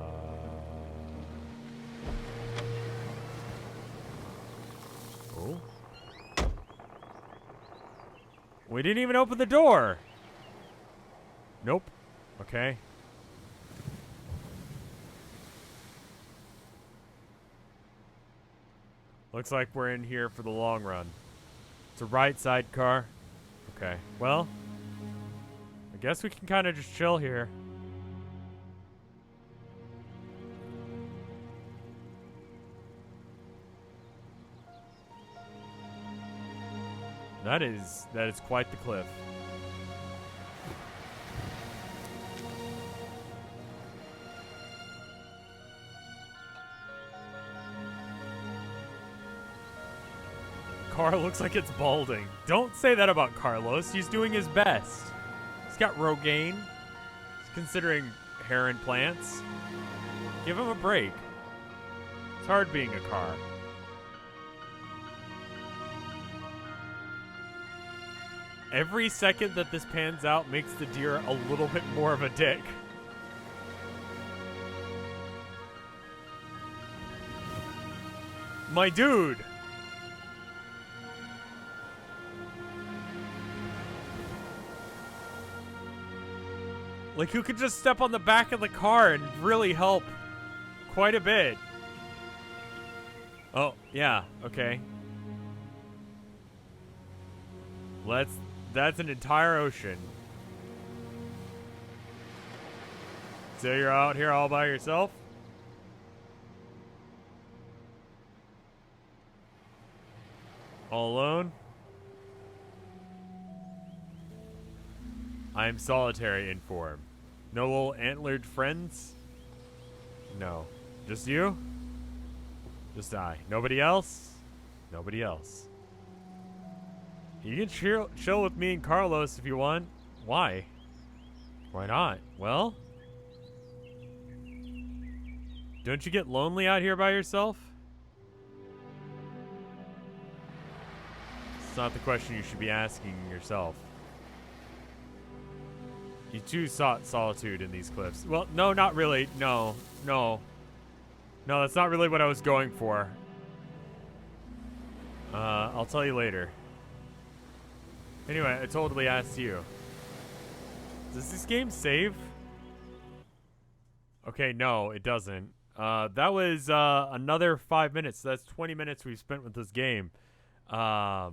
[SPEAKER 1] We didn't even open the door. Nope. Okay. Looks like we're in here for the long run. It's a right side car. Okay. Well, I guess we can kind of just chill here. That is quite the cliff. Car looks like it's balding. Don't say that about Carlos. He's doing his best. He's got Rogaine. He's considering hair implants. Give him a break. It's hard being a car. Every second that this pans out makes the deer a little bit more of a dick. My dude! Like, who could just step on the back of the car and really help quite a bit? Oh, yeah, okay. That's an entire ocean. So you're out here all by yourself? All alone? I am solitary in form. No little antlered friends? No. Just you? Just I. Nobody else? Nobody else. You can chill with me and Carlos if you want. Why? Why not? Well? Don't you get lonely out here by yourself? It's not the question you should be asking yourself. You too sought solitude in these cliffs. Well, no, not really. No, that's not really what I was going for. I'll tell you later. Anyway, I totally asked you. Does this game save? Okay, no, it doesn't. That was another 5 minutes. So that's 20 minutes we've spent with this game. The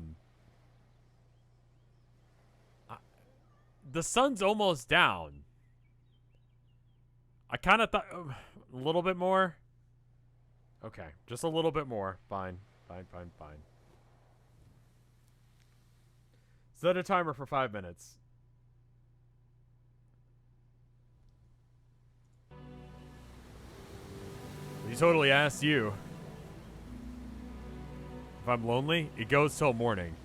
[SPEAKER 1] sun's almost down. I kind of thought a little bit more. Okay, just a little bit more. Fine. Set a timer for 5 minutes. He totally asked you. If I'm lonely, it goes till morning.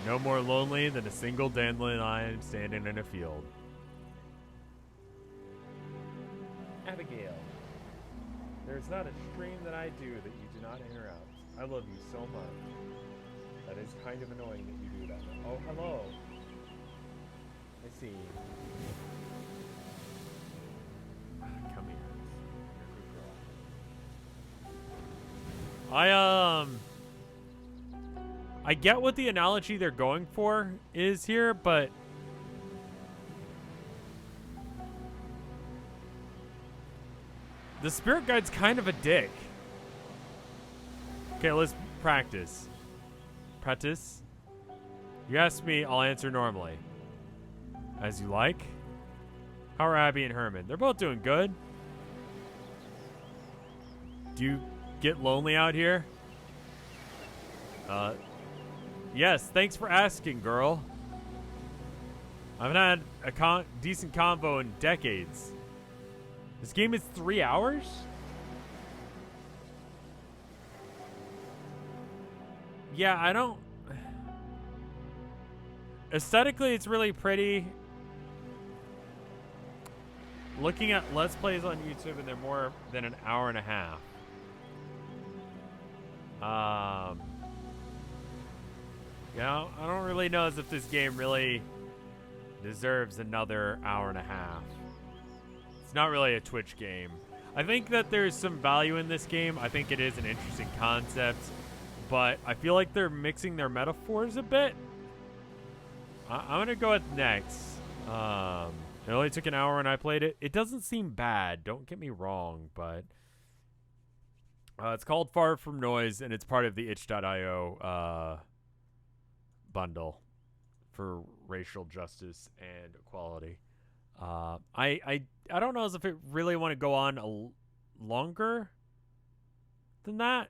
[SPEAKER 1] No more lonely than a single dandelion standing in a field. Abigail, there's not a stream that I do that you do not interrupt. I love you so much. That is kind of annoying that you do that. Oh, hello. I see. Come here. I get what the analogy they're going for is here, but the spirit guide's kind of a dick. Okay, let's practice. Practice. You ask me, I'll answer normally. As you like. How are Abby and Herman? They're both doing good. Do you get lonely out here? Yes, thanks for asking, girl. I haven't had a decent convo in decades. This game is 3 hours? Yeah, I don't... Aesthetically, it's really pretty. Looking at Let's Plays on YouTube, and they're more than an hour and a half. You know, I don't really know as if this game really deserves another hour and a half. It's not really a Twitch game. I think that there's some value in this game. I think it is an interesting concept, but I feel like they're mixing their metaphors a bit. I'm going to go with next. It only took an hour when I played it. It doesn't seem bad, don't get me wrong, but it's called Far From Noise, and it's part of the itch.io bundle for racial justice and equality. I don't know as if it really want to go on longer than that.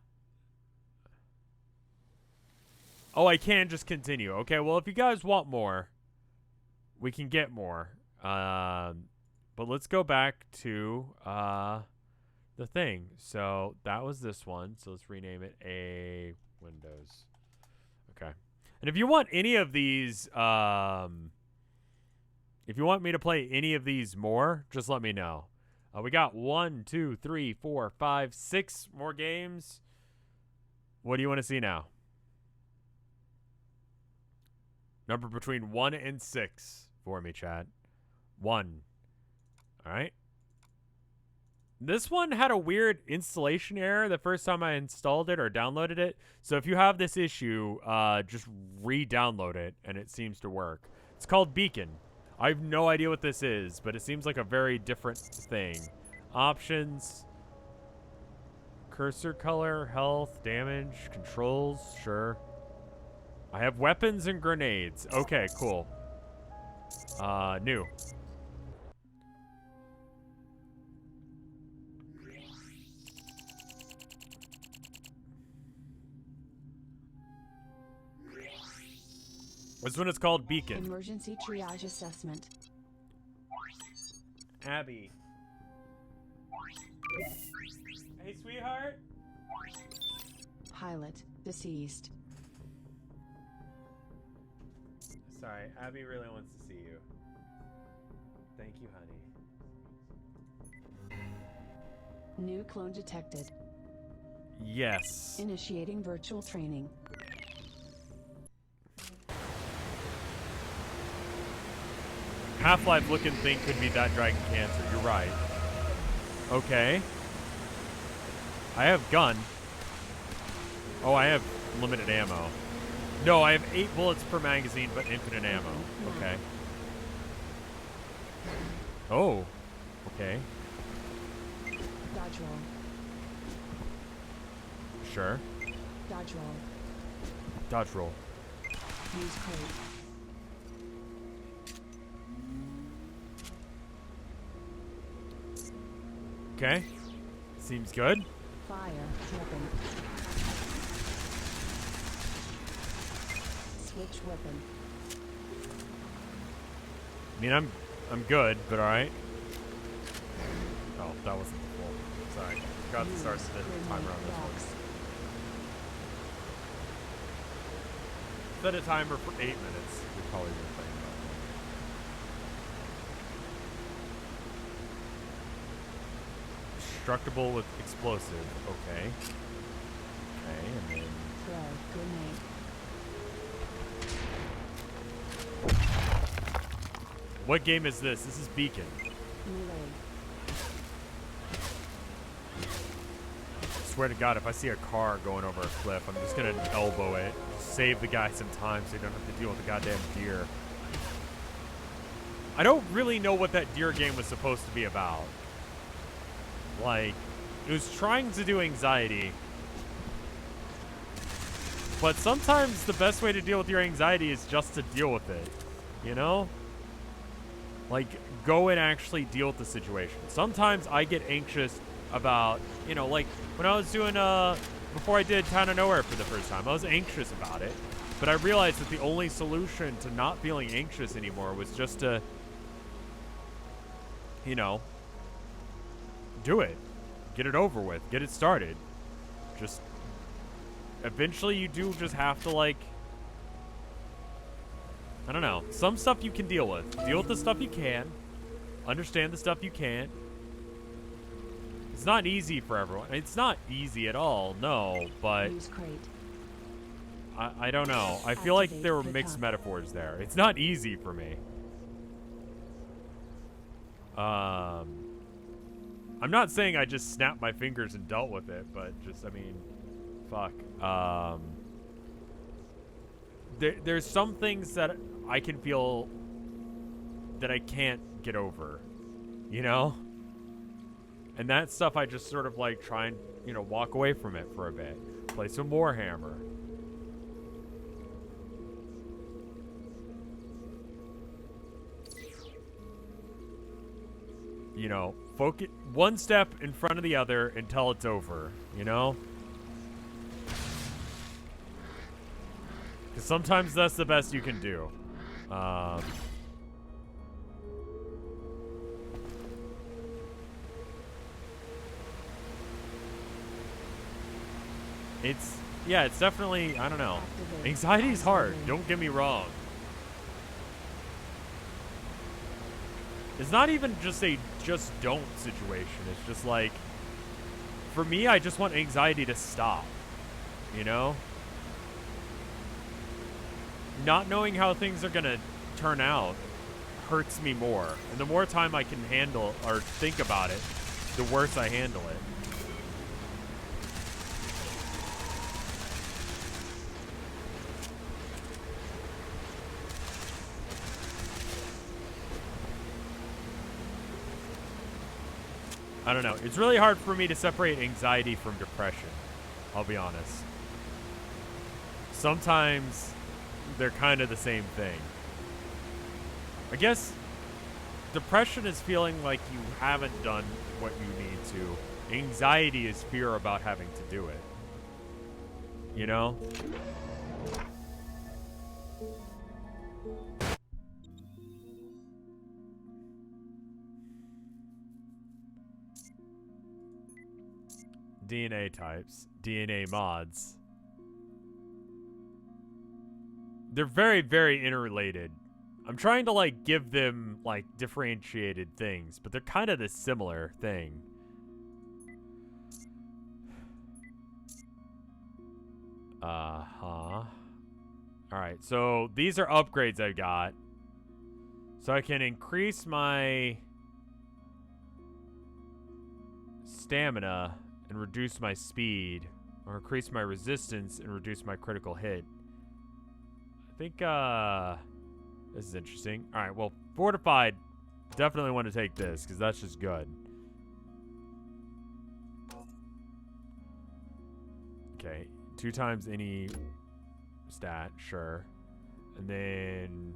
[SPEAKER 1] Oh, I can just continue. Okay, well, if you guys want more, we can get more. But let's go back to the thing. So that was this one. So let's rename it A Windows. Okay. And if you want any of these, if you want me to play any of these more, just let me know. We got 1, 2, 3, 4, 5, 6 more games. What do you want to see now? Number between 1 and 6 for me, chat. 1. All right. This one had a weird installation error the first time I installed it or downloaded it. So if you have this issue, just re-download it, and it seems to work. It's called Beacon. I have no idea what this is, but it seems like a very different thing. Options. Cursor color, health, damage, controls, sure. I have weapons and grenades. Okay, cool. New. This one is called Beacon.
[SPEAKER 3] Emergency triage assessment.
[SPEAKER 1] Abby. Hey, sweetheart.
[SPEAKER 3] Pilot deceased.
[SPEAKER 1] Sorry, Abby really wants to see you. Thank you, honey.
[SPEAKER 3] New clone detected.
[SPEAKER 1] Yes.
[SPEAKER 3] Initiating virtual training.
[SPEAKER 1] Half-Life looking thing could be that Dragon Cancer. You're right. Okay. I have gun. Oh, I have limited ammo. No, I have 8 bullets per magazine, but infinite ammo. Okay. Oh. Okay.
[SPEAKER 3] Dodge roll.
[SPEAKER 1] Sure.
[SPEAKER 3] Dodge roll.
[SPEAKER 1] Dodge roll.
[SPEAKER 3] Use crate.
[SPEAKER 1] Okay. Seems good.
[SPEAKER 3] Fire weapon. Switch weapon.
[SPEAKER 1] I mean, I'm good, but all right. Oh, that wasn't the full. Sorry. Forgot to start the timer on this one. Set a timer for 8 minutes. We've probably been playing about that. Destructible with explosive. Okay. Okay, and then...
[SPEAKER 3] Throw grenade.
[SPEAKER 1] What game is this? This is Beacon.
[SPEAKER 3] Melee.
[SPEAKER 1] Swear to God, if I see a car going over a cliff, I'm just gonna elbow it. Save the guy some time so you don't have to deal with the goddamn deer. I don't really know what that deer game was supposed to be about. Like, it was trying to do anxiety. But sometimes the best way to deal with your anxiety is just to deal with it. You know? Like, go and actually deal with the situation. Sometimes I get anxious about, you know, like when I was doing, before I did Town of Nowhere for the first time, I was anxious about it. But I realized that the only solution to not feeling anxious anymore was just to, you know, do it. Get it over with. Get it started. Just, eventually you do just have to, like, I don't know. Some stuff you can deal with. Deal with the stuff you can. Understand the stuff you can't. It's not easy for everyone. It's not easy at all, no, but
[SPEAKER 3] Use crate.
[SPEAKER 1] I don't know. I feel like there were mixed metaphors there. It's not easy for me. I'm not saying I just snapped my fingers and dealt with it, but just, I mean, fuck. There's some things that I can feel that I can't get over, you know? And that stuff I just sort of like try and, you know, walk away from it for a bit. Play some Warhammer. You know, focus one step in front of the other until it's over, you know? Because sometimes that's the best you can do. It's definitely, I don't know. Anxiety is hard, don't get me wrong. It's not even just a just don't situation. It's just like, for me, I just want anxiety to stop, you know? Not knowing how things are gonna turn out hurts me more. And the more time I can handle or think about it, the worse I handle it. I don't know. It's really hard for me to separate anxiety from depression. I'll be honest. Sometimes they're kind of the same thing. I guess depression is feeling like you haven't done what you need to. Anxiety is fear about having to do it. You know? DNA types, DNA mods. They're very, very interrelated. I'm trying to, like, give them, like, differentiated things, but they're kind of the similar thing. Alright, so these are upgrades I got. So I can increase my stamina and reduce my speed, or increase my resistance and reduce my critical hit. think this is interesting. All right, well, fortified, definitely want to take this because that's just good. Okay, 2 times any stat, sure. And then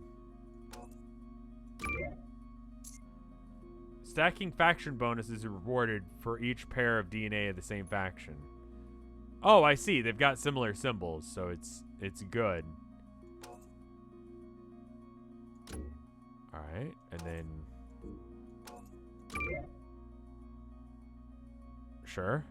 [SPEAKER 1] stacking faction bonuses are rewarded for each pair of DNA of the same faction. Oh, I see. They've got similar symbols, so it's good. All right, and then sure.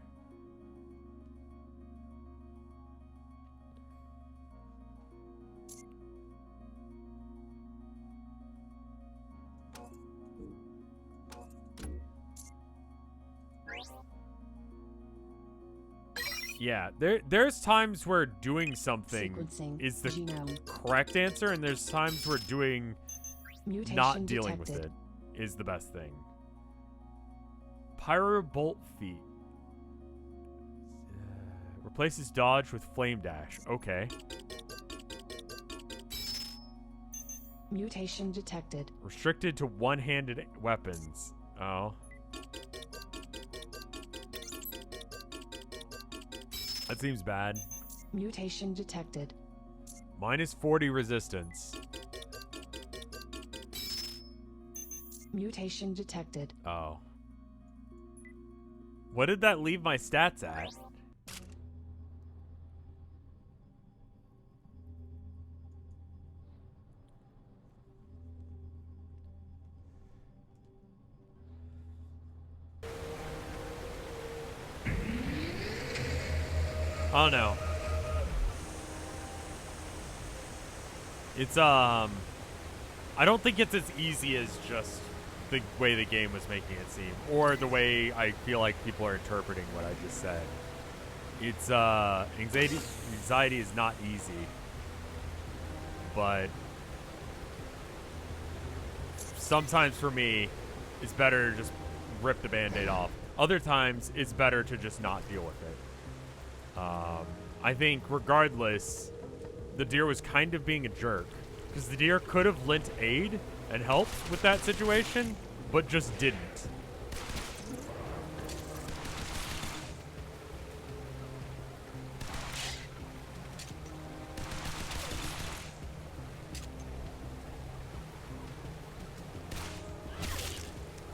[SPEAKER 1] Yeah, there's times where doing something
[SPEAKER 3] Sequencing
[SPEAKER 1] is the
[SPEAKER 3] genome.
[SPEAKER 1] correct answer, and there's times where doing
[SPEAKER 3] Mutation
[SPEAKER 1] not dealing
[SPEAKER 3] detected.
[SPEAKER 1] with it is the best thing. Pyro Bolt Feet. Replaces dodge with flame dash. Okay.
[SPEAKER 3] Mutation detected.
[SPEAKER 1] Restricted to one-handed weapons. Oh. That seems bad.
[SPEAKER 3] Mutation detected.
[SPEAKER 1] Minus 40 resistance.
[SPEAKER 3] Mutation detected.
[SPEAKER 1] Oh. What did that leave my stats at? Oh no. It's I don't think it's as easy as just the way the game was making it seem, or the way I feel like people are interpreting what I just said. It's anxiety is not easy. But sometimes for me, it's better to just rip the band-aid off. Other times, it's better to just not deal with it. I think regardless, the deer was kind of being a jerk. Because the deer could have lent aid and helped with that situation, but just didn't.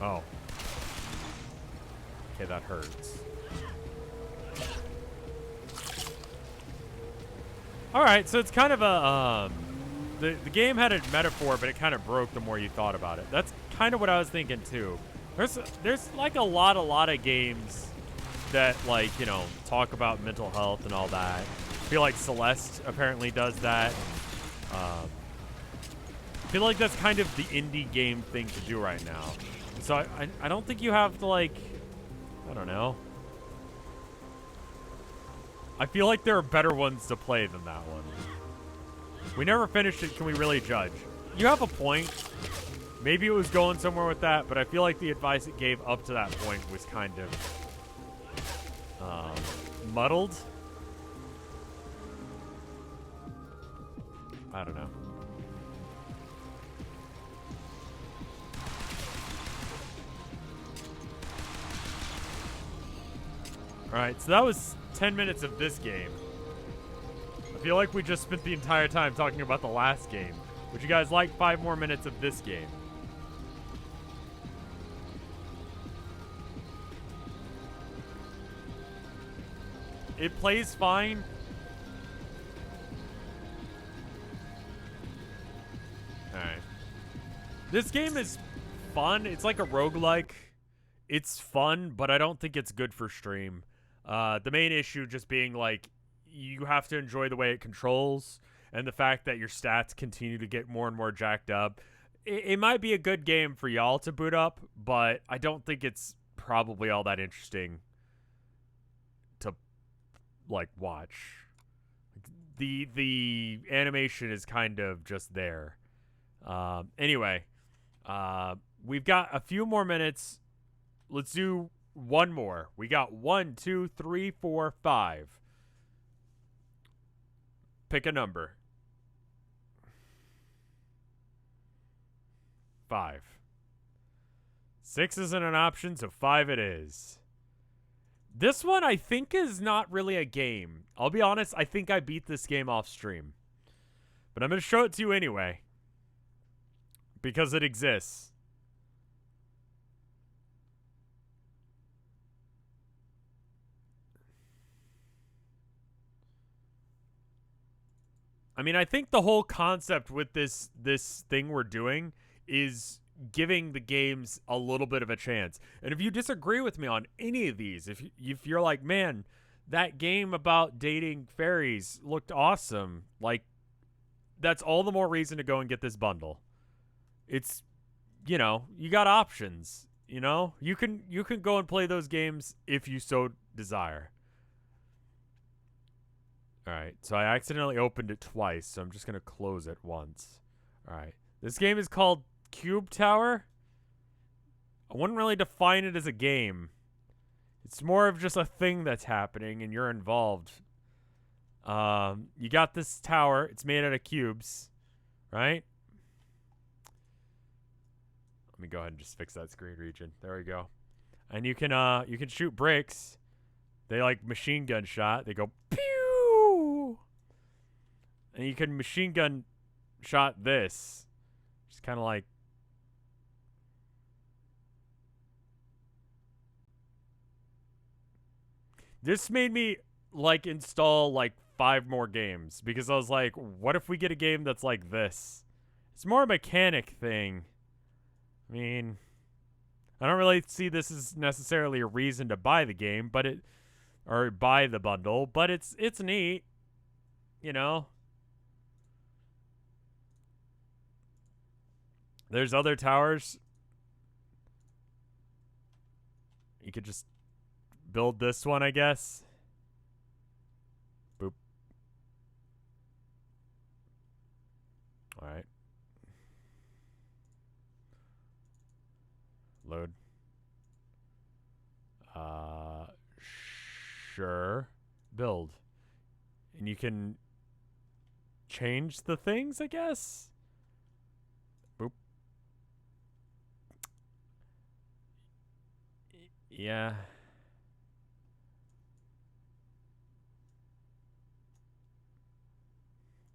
[SPEAKER 1] Oh. Okay, that hurts. Alright, so it's kind of a, the game had a metaphor, but it kind of broke the more you thought about it. That's kind of what I was thinking, too. There's like a lot of games that, like, you know, talk about mental health and all that. I feel like Celeste apparently does that. I feel like that's kind of the indie game thing to do right now. So I don't think you have to, like, I don't know. I feel like there are better ones to play than that one. We never finished it. Can we really judge? You have a point. Maybe it was going somewhere with that, but I feel like the advice it gave up to that point was kind of muddled. I don't know. Alright, so that was 10 minutes of this game. I feel like we just spent the entire time talking about the last game. Would you guys like 5 more minutes of this game? It plays fine. Alright. This game is fun. It's like a roguelike. It's fun, but I don't think it's good for stream. The main issue just being, like, you have to enjoy the way it controls and the fact that your stats continue to get more and more jacked up. It might be a good game for y'all to boot up, but I don't think it's probably all that interesting to, like, watch. The animation is kind of just there. Anyway, we've got a few more minutes. Let's do one more. We got 1, 2, 3, 4, 5. Pick a number. 5. 6 isn't an option, so 5 it is. This one I think is not really a game. I'll be honest, I think I beat this game off stream. But I'm going to show it to you anyway. Because it exists. I mean, I think the whole concept with this thing we're doing is giving the games a little bit of a chance. And if you disagree with me on any of these, if you're like, man, that game about dating fairies looked awesome, like, that's all the more reason to go and get this bundle. It's, you know, you got options, you know? You can go and play those games if you so desire. All right, so I accidentally opened it twice, so I'm just going to close it once. All right. This game is called Cube Tower. I wouldn't really define it as a game. It's more of just a thing that's happening, and you're involved. You got this tower. It's made out of cubes, right? Let me go ahead and just fix that screen region. There we go. And you can shoot bricks. They like machine gun shot. They go pew. And you can machine gun shot this. Just kind of like. This made me like install like 5 more games because I was like, what if we get a game that's like this? It's more a mechanic thing. I mean, I don't really see this as necessarily a reason to buy the game, but or buy the bundle, but it's neat, you know. There's other towers. You could just build this one, I guess. Boop. All right. Load. Sure. Build. And you can change the things, I guess? Boop. Yeah.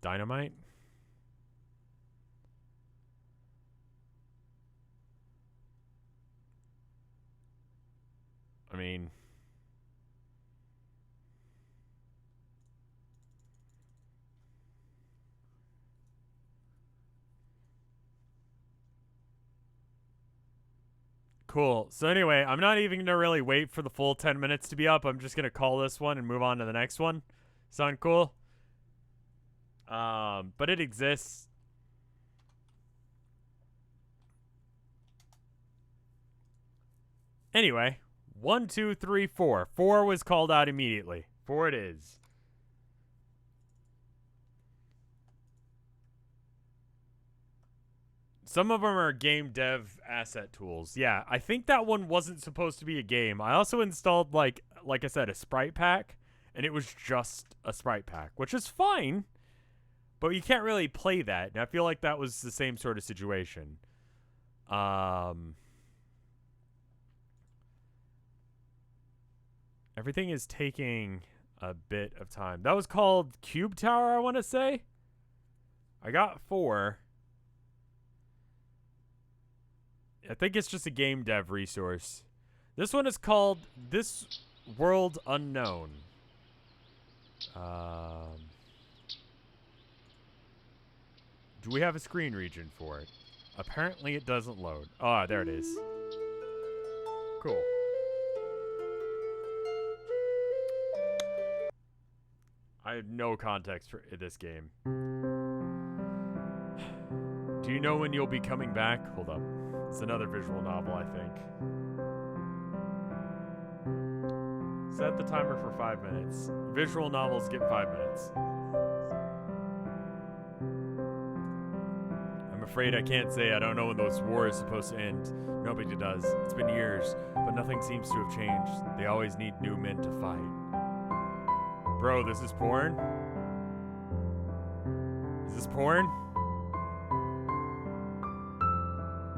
[SPEAKER 1] Dynamite? I mean, cool. So anyway, I'm not even going to really wait for the full 10 minutes to be up. I'm just going to call this one and move on to the next one. Sound cool? But it exists. Anyway, 1, 2, 3, 4. 4 was called out immediately. 4 it is. Some of them are game dev asset tools. Yeah, I think that one wasn't supposed to be a game. I also installed, like I said, a sprite pack, and it was just a sprite pack, which is fine, but you can't really play that. And I feel like that was the same sort of situation. Everything is taking a bit of time. That was called Cube Tower, I want to say. I got 4. I think it's just a game dev resource. This one is called This World Unknown. Do we have a screen region for it? Apparently it doesn't load. Ah, there it is. Cool. I have no context for this game. Do you know when you'll be coming back? Hold up. It's another visual novel, I think. Set the timer for 5 minutes. Visual novels get 5 minutes. I'm afraid I can't say I don't know when this war is supposed to end. Nobody does. It's been years, but nothing seems to have changed. They always need new men to fight. Bro, this is porn? Is this porn?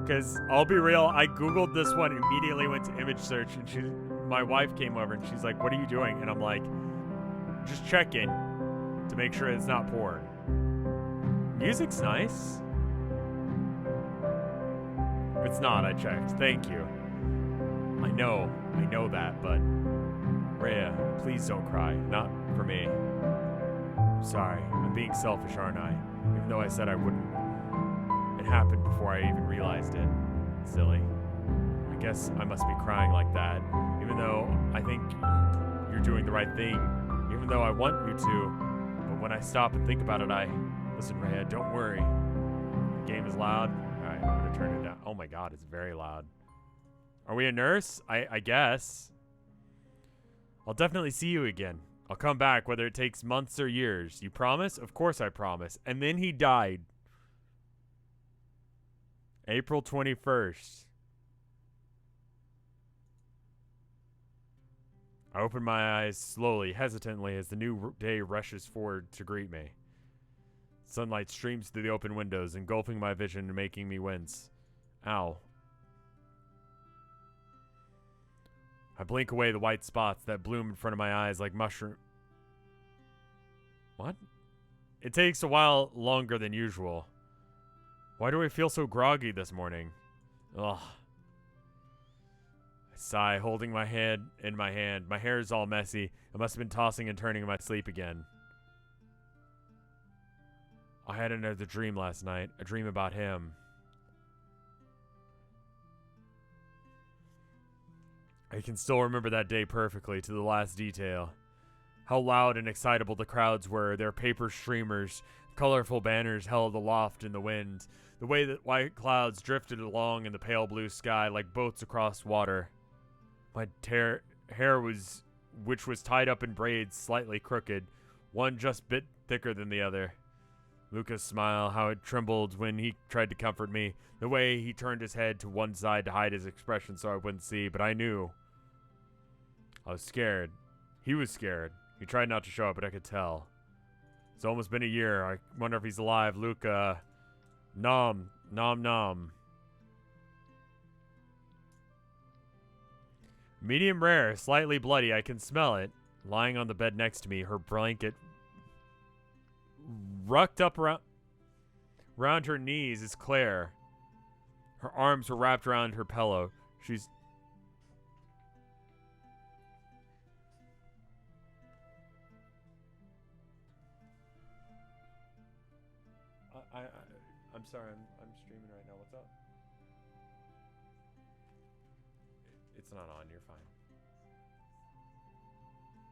[SPEAKER 1] Because I'll be real, I Googled this one, immediately went to image search, and my wife came over and she's like, "What are you doing?" And I'm like, "Just checking to make sure it's not porn." Music's nice. It's not, I checked. Thank you. I know that, but Rhea, please don't cry. Not for me. I'm sorry. I'm being selfish, aren't I? Even though I said I wouldn't. It happened before I even realized it. Silly. I guess I must be crying like that, even though I think you're doing the right thing, even though I want you to. But when I stop and think about it, listen, Rhea, don't worry. The game is loud. Alright, I'm gonna turn it down. Oh my god, it's very loud. Are we a nurse? I guess. I'll definitely see you again. I'll come back, whether it takes months or years. You promise? Of course I promise. And then he died. April 21st. I open my eyes slowly, hesitantly, as the new day rushes forward to greet me. Sunlight streams through the open windows, engulfing my vision and making me wince. Ow. I blink away the white spots that bloom in front of my eyes like mushroom. What? It takes a while longer than usual. Why do I feel so groggy this morning? Ugh. I sigh, holding my head in my hand. My hair is all messy. I must have been tossing and turning in my sleep again. I had another dream last night. A dream about him. I can still remember that day perfectly, to the last detail. How loud and excitable the crowds were, their paper streamers, colorful banners held aloft in the wind, the way that white clouds drifted along in the pale blue sky like boats across water. My hair which was tied up in braids, slightly crooked, one just bit thicker than the other. Luca's smile, how it trembled when he tried to comfort me, the way he turned his head to one side to hide his expression so I wouldn't see, but I knew. I was scared. He was scared. He tried not to show it, but I could tell. It's almost been a year. I wonder if he's alive. Luca. Nom. Nom nom. Medium rare, slightly bloody. I can smell it. Lying on the bed next to me, her blanket rucked up around her knees is Claire. Her arms were wrapped around her pillow. She's... I'm sorry, I'm streaming right now. What's up? It's not on. You're fine.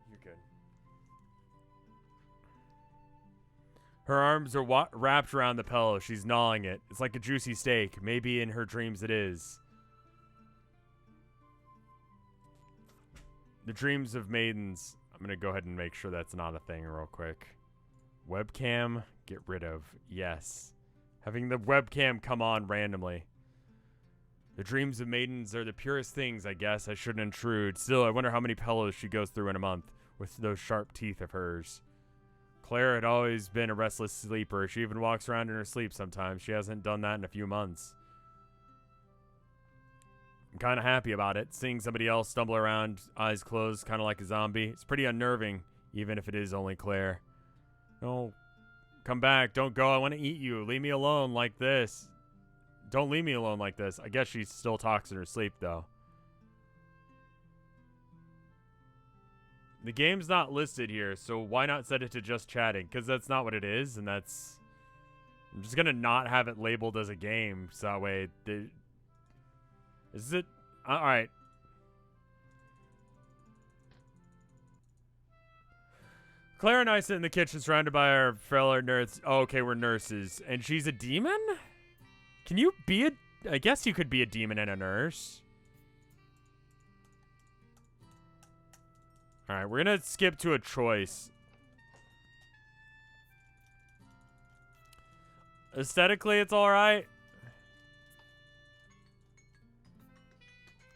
[SPEAKER 1] You're good. Her arms are wrapped around the pillow. She's gnawing it. It's like a juicy steak. Maybe in her dreams it is. The dreams of maidens. I'm going to go ahead and make sure that's not a thing real quick. Webcam, get rid of. Yes. Having the webcam come on randomly. The dreams of maidens are the purest things, I guess. I shouldn't intrude. Still, I wonder how many pillows she goes through in a month with those sharp teeth of hers. Claire had always been a restless sleeper. She even walks around in her sleep sometimes. She hasn't done that in a few months. I'm kind of happy about it. Seeing somebody else stumble around, eyes closed, kind of like a zombie. It's pretty unnerving, even if it is only Claire. No, come back. Don't go. I want to eat you. Leave me alone like this. Don't leave me alone like this. I guess she still talks in her sleep, though. The game's not listed here, so why not set it to just chatting? Because that's not what it is, and that's... I'm just going to not have it labeled as a game, so that way... Is it... Alright. Claire and I sit in the kitchen surrounded by our fellow nerds. Oh, okay, we're nurses. And she's a demon? Can you be a... I guess you could be a demon and a nurse. Alright, we're gonna skip to a choice. Aesthetically, it's alright.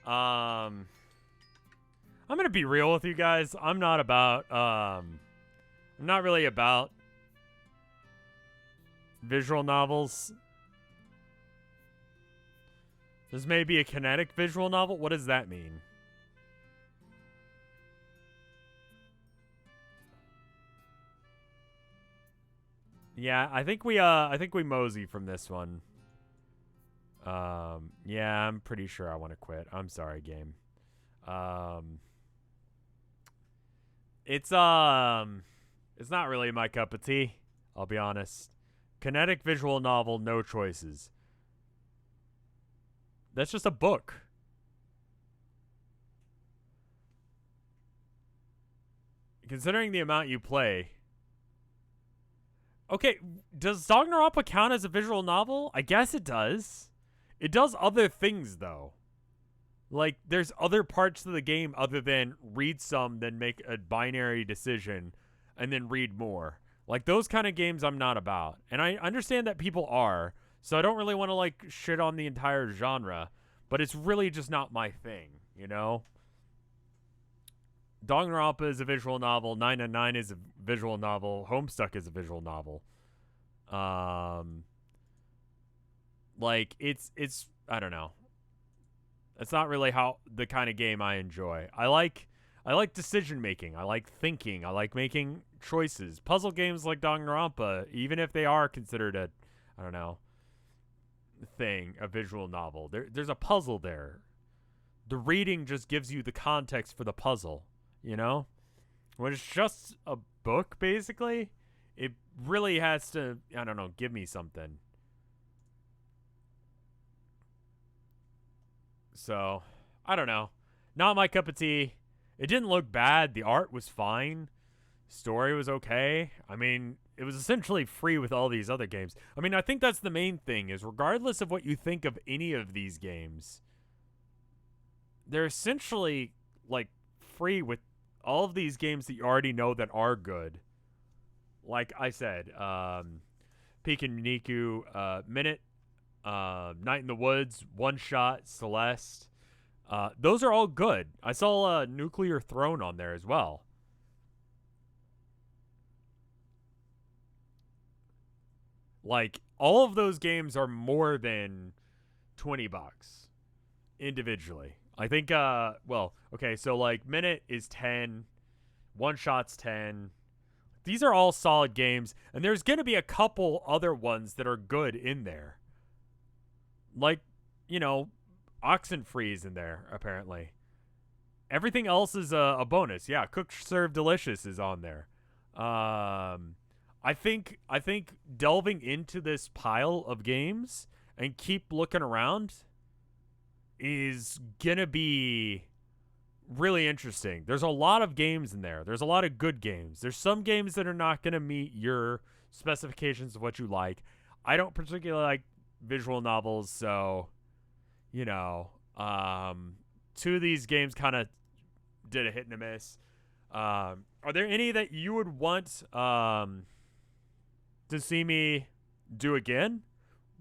[SPEAKER 1] I'm gonna be real with you guys. I'm not about, I'm not really about visual novels. This may be a kinetic visual novel. What does that mean? Yeah, I think we mosey from this one. Yeah, I'm pretty sure I want to quit. I'm sorry, game. It's not really my cup of tea, I'll be honest. Kinetic visual novel, no choices. That's just a book. Considering the amount you play. Okay, does Danganronpa count as a visual novel? I guess it does. It does other things, though. Like, there's other parts of the game other than read some, then make a binary decision, and then read more. Like, those kind of games I'm not about. And I understand that people are, so I don't really want to, like, shit on the entire genre, but it's really just not my thing, you know? Danganronpa is a visual novel. 999 is a visual novel. Homestuck is a visual novel. Like, it's I don't know. It's not really how the kind of game I enjoy. I like decision making. I like thinking. I like making choices. Puzzle games like Danganronpa, even if they are considered a, I don't know, thing, a visual novel. There's a puzzle there. The reading just gives you the context for the puzzle, you know? When it's just a book, basically, it really has to, I don't know, give me something. So, I don't know. Not my cup of tea. It didn't look bad. The art was fine. Story was okay. I mean, it was essentially free with all these other games. I mean, I think that's the main thing, is regardless of what you think of any of these games, they're essentially, like, free with all of these games that you already know that are good. Like I said, Piken Niku, Minute, Night in the Woods, One Shot, Celeste. Those are all good. I saw Nuclear Throne on there as well. Like, all of those games are more than $20 individually. I think, well, okay, so, like, Minute is 10, One Shot's 10. These are all solid games, and there's going to be a couple other ones that are good in there. Like, you know, Oxenfree's in there, apparently. Everything else is a bonus. Yeah, Cook Serve Delicious is on there. I think delving into this pile of games and keep looking around is gonna be really interesting. There's a lot of games in there. There's a lot of good games. There's some games that are not gonna meet your specifications of what you like. I don't particularly like visual novels, so, you know, two of these games kind of did a hit and a miss. Are there any that you would want to see me do again?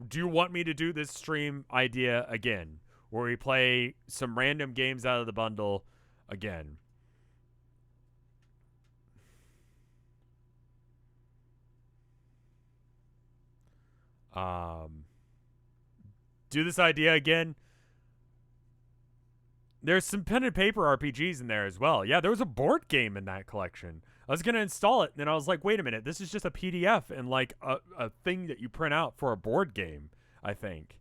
[SPEAKER 1] Do you want me to do this stream idea again, where we play some random games out of the bundle again? Do this idea again. There's some pen and paper RPGs in there as well. Yeah, there was a board game in that collection. I was going to install it, and then I was like, wait a minute, this is just a PDF and like a thing that you print out for a board game, I think.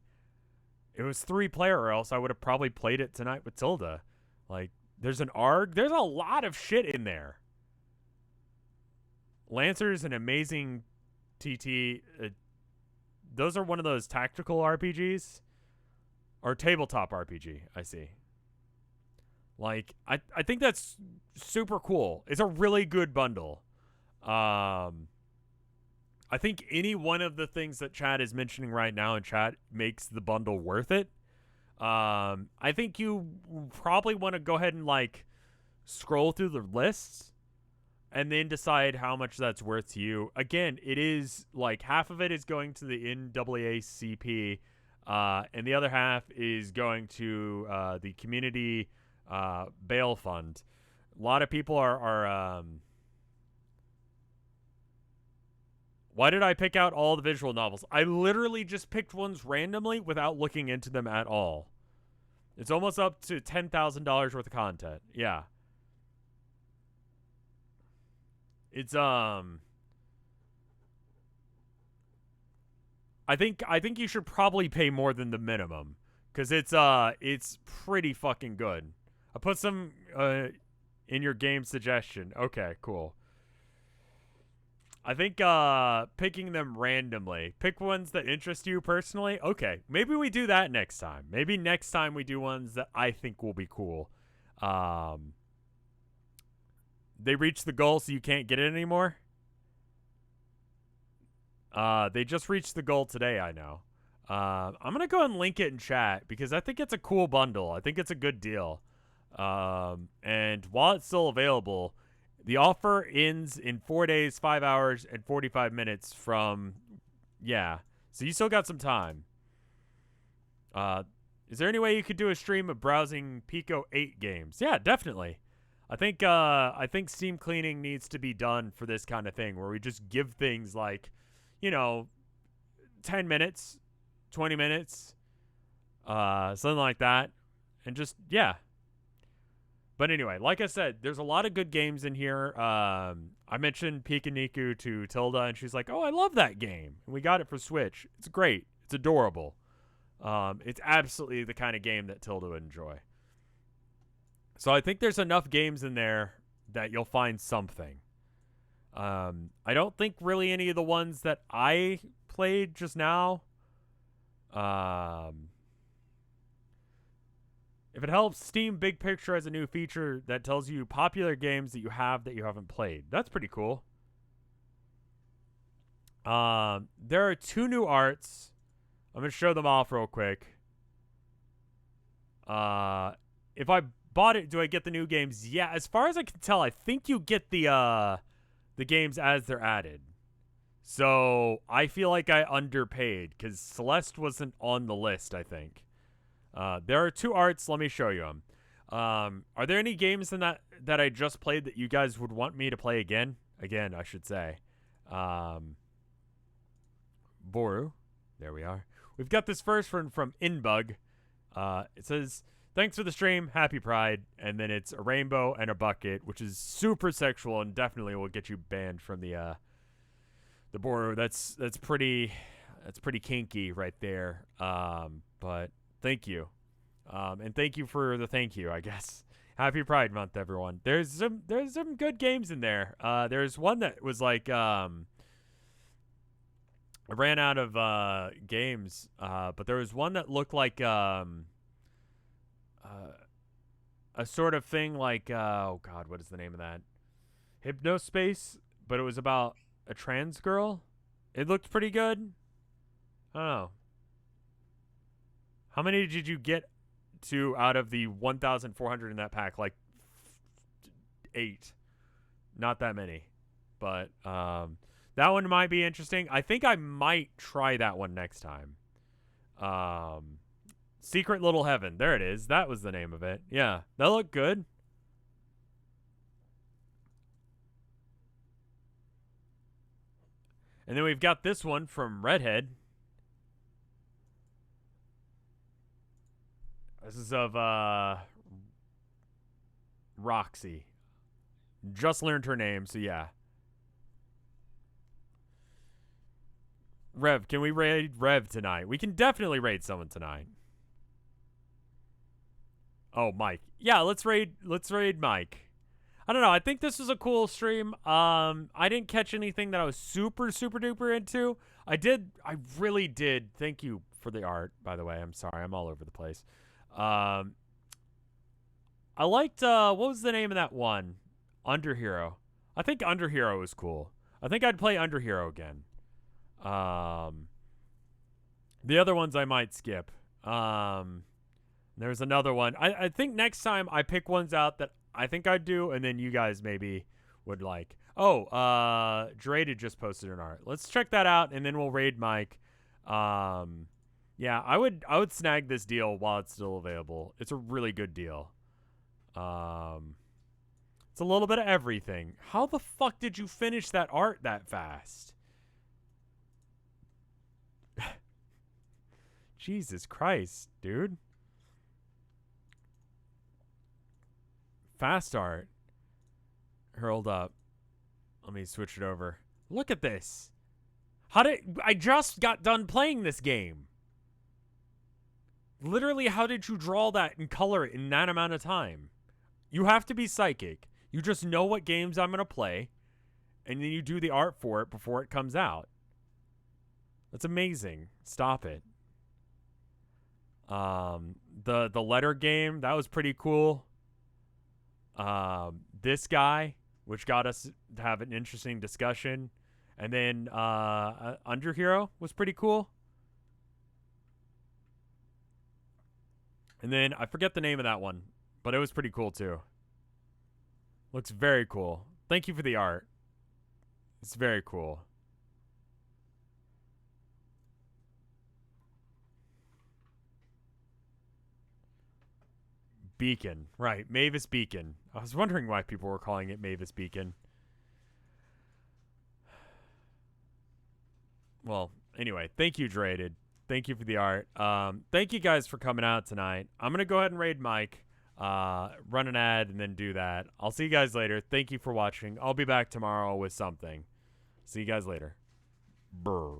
[SPEAKER 1] It was 3-player, or else I would have probably played it tonight with Tilda. Like, there's an ARG. There's a lot of shit in there. Lancer's an amazing TT. Those are one of those tactical RPGs. Or tabletop RPG, I see. Like, I think that's super cool. It's a really good bundle. I think any one of the things that Chad is mentioning right now in chat makes the bundle worth it. I think you probably want to go ahead and, like, scroll through the lists and then decide how much that's worth to you. Again, it is, like, half of it is going to the NAACP, and the other half is going to the community bail fund. A lot of people are why did I pick out all the visual novels? I literally just picked ones randomly without looking into them at all. It's almost up to $10,000 worth of content. Yeah. It's I think you should probably pay more than the minimum, cuz it's pretty fucking good. I put some in your game suggestion. Okay, cool. I think picking them randomly. Pick ones that interest you personally. Okay, maybe we do that next time. Maybe next time we do ones that I think will be cool. They reached the goal, so you can't get it anymore. They just reached the goal today, I know. I'm going to go ahead and link it in chat because I think it's a cool bundle. I think it's a good deal. And while it's still available, the offer ends in 4 days, 5 hours, and 45 minutes from, yeah. So you still got some time. Is there any way you could do a stream of browsing Pico 8 games? Yeah, definitely. I think Steam cleaning needs to be done for this kind of thing where we just give things like, 10 minutes, 20 minutes, something like that. And just, yeah. But anyway, like I said, there's a lot of good games in here. I mentioned Pikaniku to Tilda, and she's like, oh, I love that game. And we got it for Switch. It's great. It's adorable. It's absolutely the kind of game that Tilda would enjoy. So I think there's enough games in there that you'll find something. I don't think really any of the ones that I played just now. If it helps, Steam Big Picture has a new feature that tells you popular games that you haven't played. That's pretty cool. There are 2 new arts. I'm going to show them off real quick. If I bought it, do I get the new games? Yeah, as far as I can tell, I think you get the games as they're added. So I feel like I underpaid because Celeste wasn't on the list, I think. There are 2 arts. Let me show you them. Are there any games in that I just played that you guys would want me to play again? Again, I should say. Boru. There we are. We've got this first one from Inbug. It says, thanks for the stream. Happy Pride. And then it's a rainbow and a bucket, which is super sexual and definitely will get you banned from the Boru. That's pretty kinky right there. But thank you. And thank you for the thank you, I guess. Happy Pride Month, everyone. There's some good games in there. There's one that was like I ran out of games, but there was one that looked like a sort of thing like oh god, what is the name of that? Hypnospace, but it was about a trans girl. It looked pretty good. I don't know. How many did you get to out of the 1,400 in that pack? Like 8. Not that many. But that one might be interesting. I think I might try that one next time. Secret Little Heaven. There it is. That was the name of it. Yeah, that looked good. And then we've got this one from Redhead. This is of Roxy. Just learned her name, so yeah. Rev, can we raid Rev tonight? We can definitely raid someone tonight. Oh, Mike. Yeah, let's raid Mike. I don't know. I think this was a cool stream. I didn't catch anything that I was super duper into. I really did. Thank you for the art, by the way. I'm sorry. I'm all over the place. I liked what was the name of that one? Underhero. I think Underhero was cool. I think I'd play Underhero again. The other ones I might skip. There's another one. I think next time I pick ones out that I think I'd do, and then you guys maybe would like. Oh, Draded just posted an art. Let's check that out, and then we'll raid Mike. Yeah, I would snag this deal while it's still available. It's a really good deal. It's a little bit of everything. How the fuck did you finish that art that fast? Jesus Christ, dude. Fast art. Hurled up. Let me switch it over. Look at this. I just got done playing this game. Literally, how did you draw that and color it in that amount of time? You have to be psychic. You just know what games I'm going to play, and then you do the art for it before it comes out. That's amazing. Stop it. The letter game, that was pretty cool. This guy, which got us to have an interesting discussion. And then Underhero was pretty cool. And then I forget the name of that one, but it was pretty cool too. Looks very cool. Thank you for the art. It's very cool. Beacon. Right, Mavis Beacon. I was wondering why people were calling it Mavis Beacon. Well, anyway, thank you, Draded. Thank you for the art. Thank you guys for coming out tonight. I'm going to go ahead and raid Mike, run an ad, and then do that. I'll see you guys later. Thank you for watching. I'll be back tomorrow with something. See you guys later. Brr.